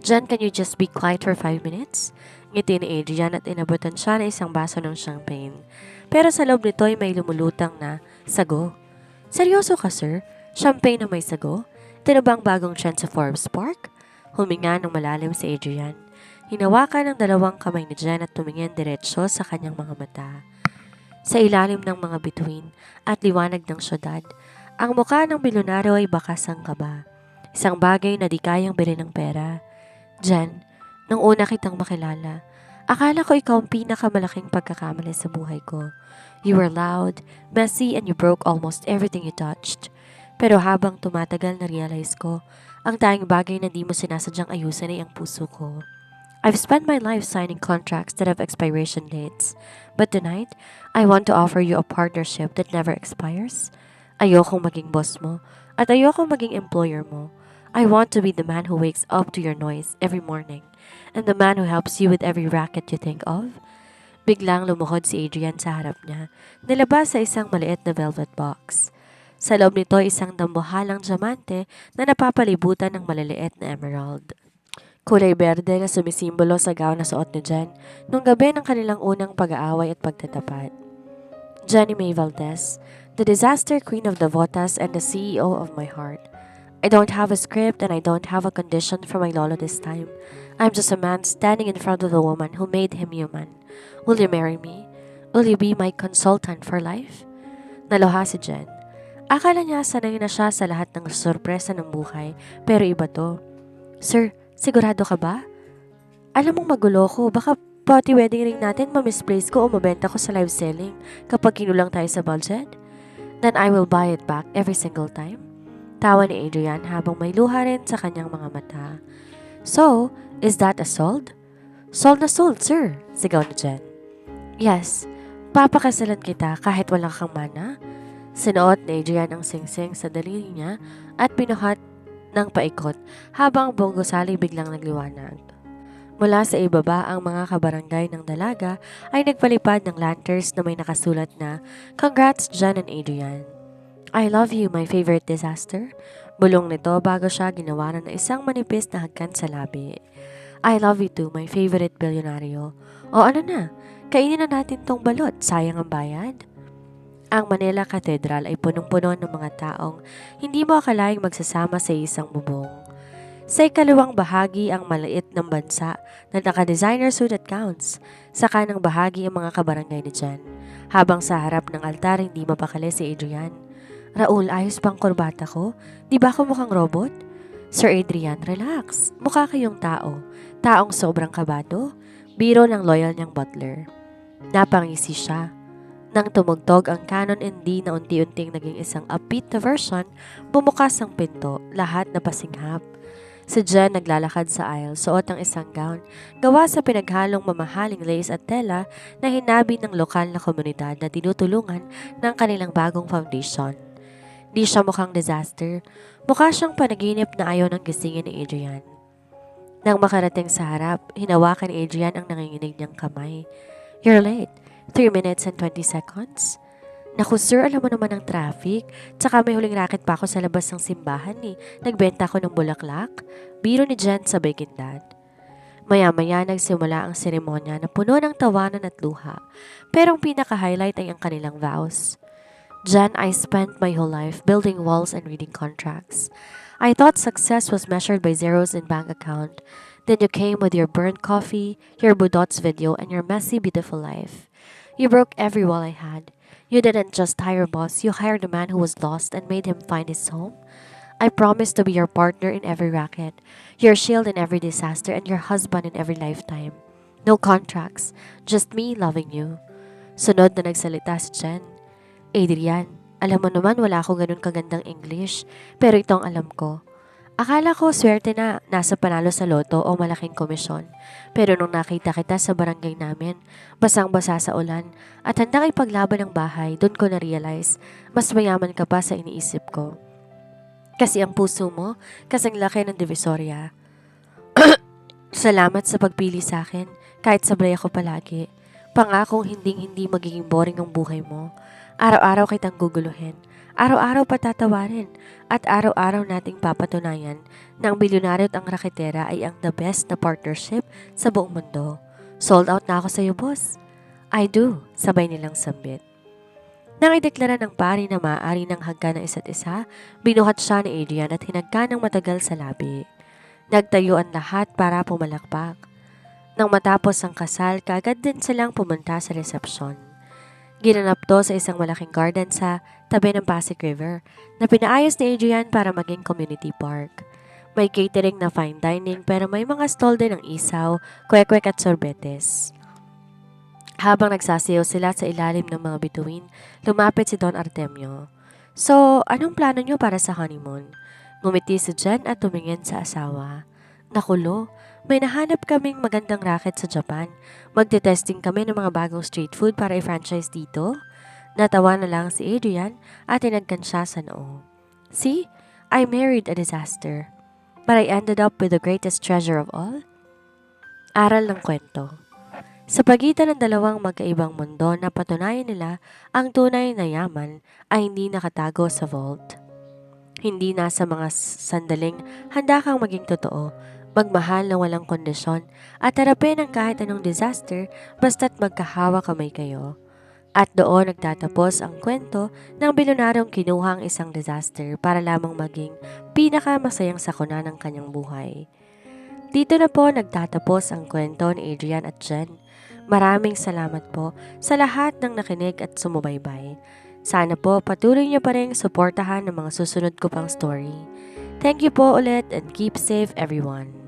Jen, can you just be quiet for 5 minutes? Ngiti ni Adrian at inabutan siya ng isang baso ng champagne. Pero sa loob nito ay may lumulutang na sago. Seryoso ka, sir? Champagne na may sago? Ito na ba ang bagong trend sa Forbes Park? Huminga ng malalim si Adrian. Hinawakan ng dalawang kamay ni Jen at tumingin diretsyo sa kanyang mga mata. Sa ilalim ng mga bituin at liwanag ng syudad, ang mukha ng bilyonaryo ay bakas ang kaba. Isang bagay na di kayang bilhin ng pera. Jen, nung una kitang makilala, akala ko ikaw ang pinakamalaking pagkakamali sa buhay ko. You were loud, messy, and you broke almost everything you touched. Pero habang tumatagal na-realize ko, ang tanging bagay na di mo sinasadyang ayusin ay ang puso ko. I've spent my life signing contracts that have expiration dates. But tonight, I want to offer you a partnership that never expires. Ayokong maging boss mo at ayokong maging employer mo. I want to be the man who wakes up to your noise every morning and the man who helps you with every racket you think of. Biglang lumuhod si Adrian sa harap niya, nilabas sa isang maliit na velvet box. Sa loob nito isang dambuhalang diamante na napapalibutan ng maliliit na emerald. Kulay berde na sumisimbolo sa gown na suot ni Jen nung gabi ng kanilang unang pag-aaway at pagtatapat. Jenny May Valdez, the disaster queen of Devotas and the CEO of my heart. I don't have a script and I don't have a condition for my lolo this time. I'm just a man standing in front of the woman who made him human. Will you marry me? Will you be my consultant for life? Naluha si Jen. Akala niya sanay na siya sa lahat ng sorpresa ng buhay, pero iba to. Sir, sigurado ka ba? Alam mong magulo ko, baka pati wedding ring natin ma-misplace ko o mabenta ko sa live selling kapag kinulang tayo sa budget. Then I will buy it back every single time. Tawa ni Adrian habang may luha rin sa kanyang mga mata. So, is that a sold? Sold na sold, sir, sigaw ni Jen. Yes, papakasalan kita kahit walang kang mana. Sinuot ni Adrian ang singsing sa daliri niya at binuhat ng paikot habang ang buong gusali biglang nagliwanag. Mula sa ibaba ang mga kabarangay ng dalaga ay nagpalipad ng lanterns na may nakasulat na Congrats Jen and Adrian. I love you, my favorite disaster. Bulong nito bago siya ginawaran ng isang manipis na hagkan sa labi. I love you too, my favorite bilyonaryo. O ano na, kainin na natin tong balot, sayang ang bayad. Ang Manila Cathedral ay punong-puno ng mga taong hindi mo akalaing magsasama sa isang bubong. Sa ikalawang bahagi ang maliit ng bansa na naka-designer suit at gowns. Sa kanang bahagi ang mga kabarangay ni Jen. Habang sa harap ng altar hindi mapakali si Adrian. Raul, ayos bang kurbata ko? Di ba ako mukhang robot? Sir Adrian, relax. Mukha kayong tao. Taong sobrang kabado. Biro ng loyal niyang butler. Napangisi siya. Nang tumugtog ang canon in D na unti-unting naging isang upbeat na version, bumukas ang pinto, lahat na pasinghap. Si Jen naglalakad sa aisle, suot ang isang gown, gawa sa pinaghalong mamahaling lace at tela na hinabi ng lokal na komunidad na tinutulungan ng kanilang bagong foundation. Di siya mukhang disaster, mukha siyang panaginip na ayaw ng gisingin ni Adrian. Nang makarating sa harap, hinawakan ni Adrian ang nanginginig niyang kamay. You're late. 3 minutes and 20 seconds? Naku sir, alam mo naman ang traffic. Tsaka may huling racket pa ako sa labas ng simbahan eh. Nagbenta ako ng bulaklak. Biro ni Jen sabay gindad. Maya-maya nagsimula ang seremonya na puno ng tawanan at luha. Pero ang pinaka-highlight ay ang kanilang vows. Jen, I spent my whole life building walls and reading contracts. I thought success was measured by zeros in bank account. Then you came with your burnt coffee, your Budots video, and your messy, beautiful life. You broke every wall I had. You didn't just hire a boss, you hired a man who was lost and made him find his home. I promised to be your partner in every racket, your shield in every disaster, and your husband in every lifetime. No contracts, just me loving you. Sunod na nagsalita si Jen. Adrian, alam mo naman wala ako ganun kagandang English, pero ito ang alam ko. Akala ko swerte na nasa panalo sa loto o malaking komisyon. Pero nung nakita kita sa barangay namin, basang-basa sa ulan at handang ipaglaban ang bahay, doon ko na-realize mas mayaman ka pa sa iniisip ko. Kasi ang puso mo, kasing laki ng Divisoria. Salamat sa pagpili sa akin, kahit sablay ako palagi. Pangakong hinding-hindi magiging boring ang buhay mo. Araw-araw kitang guguluhin. Araw-araw patatawarin at araw-araw nating papatunayan na ang bilyonaryo at ang raketera ay ang the best na partnership sa buong mundo. Sold out na ako sa iyo, boss. I do, sabay nilang sambit. Nang ideklara ng pari na maaari ng hagkan ng isa't isa, binuhat siya ni Adrian at hinagka ng matagal sa labi. Nagtayo ang lahat para pumalakpak. Nang matapos ang kasal, kaagad din silang pumunta sa resepsyon. Ginanap to sa isang malaking garden sa tabi ng Pasig River na pinaayos ni Adrian para maging community park. May catering na fine dining pero may mga stall din ng isaw, kwek-kwek at sorbetes. Habang nagsasayaw sila sa ilalim ng mga bituin, lumapit si Don Artemio. So, anong plano nyo para sa honeymoon? Ngumiti si Jen at tumingin sa asawa. Nakulo, may nahanap kaming magandang racket sa Japan. Magte-testing kami ng mga bagong street food para i-franchise dito. Natawa na lang si Adrian at tinagkan siya sa noo. See, I married a disaster. But I ended up with the greatest treasure of all. Aral ng kwento. Sa pagitan ng dalawang magkaibang mundo na patunayan nila ang tunay na yaman ay hindi nakatago sa vault. Hindi nasa mga sandaling handa kang maging totoo, magmahal na walang kondisyon at harapin ang kahit anong disaster basta't magkahawa kamay kayo. At doon nagtatapos ang kwento ng bilyonaryong kinuha ang isang disaster para lamang maging pinakamasayang sakuna ng kanyang buhay. Dito na po nagtatapos ang kwento ni Adrian at Jen. Maraming salamat po sa lahat ng nakinig at sumubaybay. Sana po patuloy niyo pa rin suportahan ng mga susunod ko pang story. Thank you po ulit and keep safe everyone.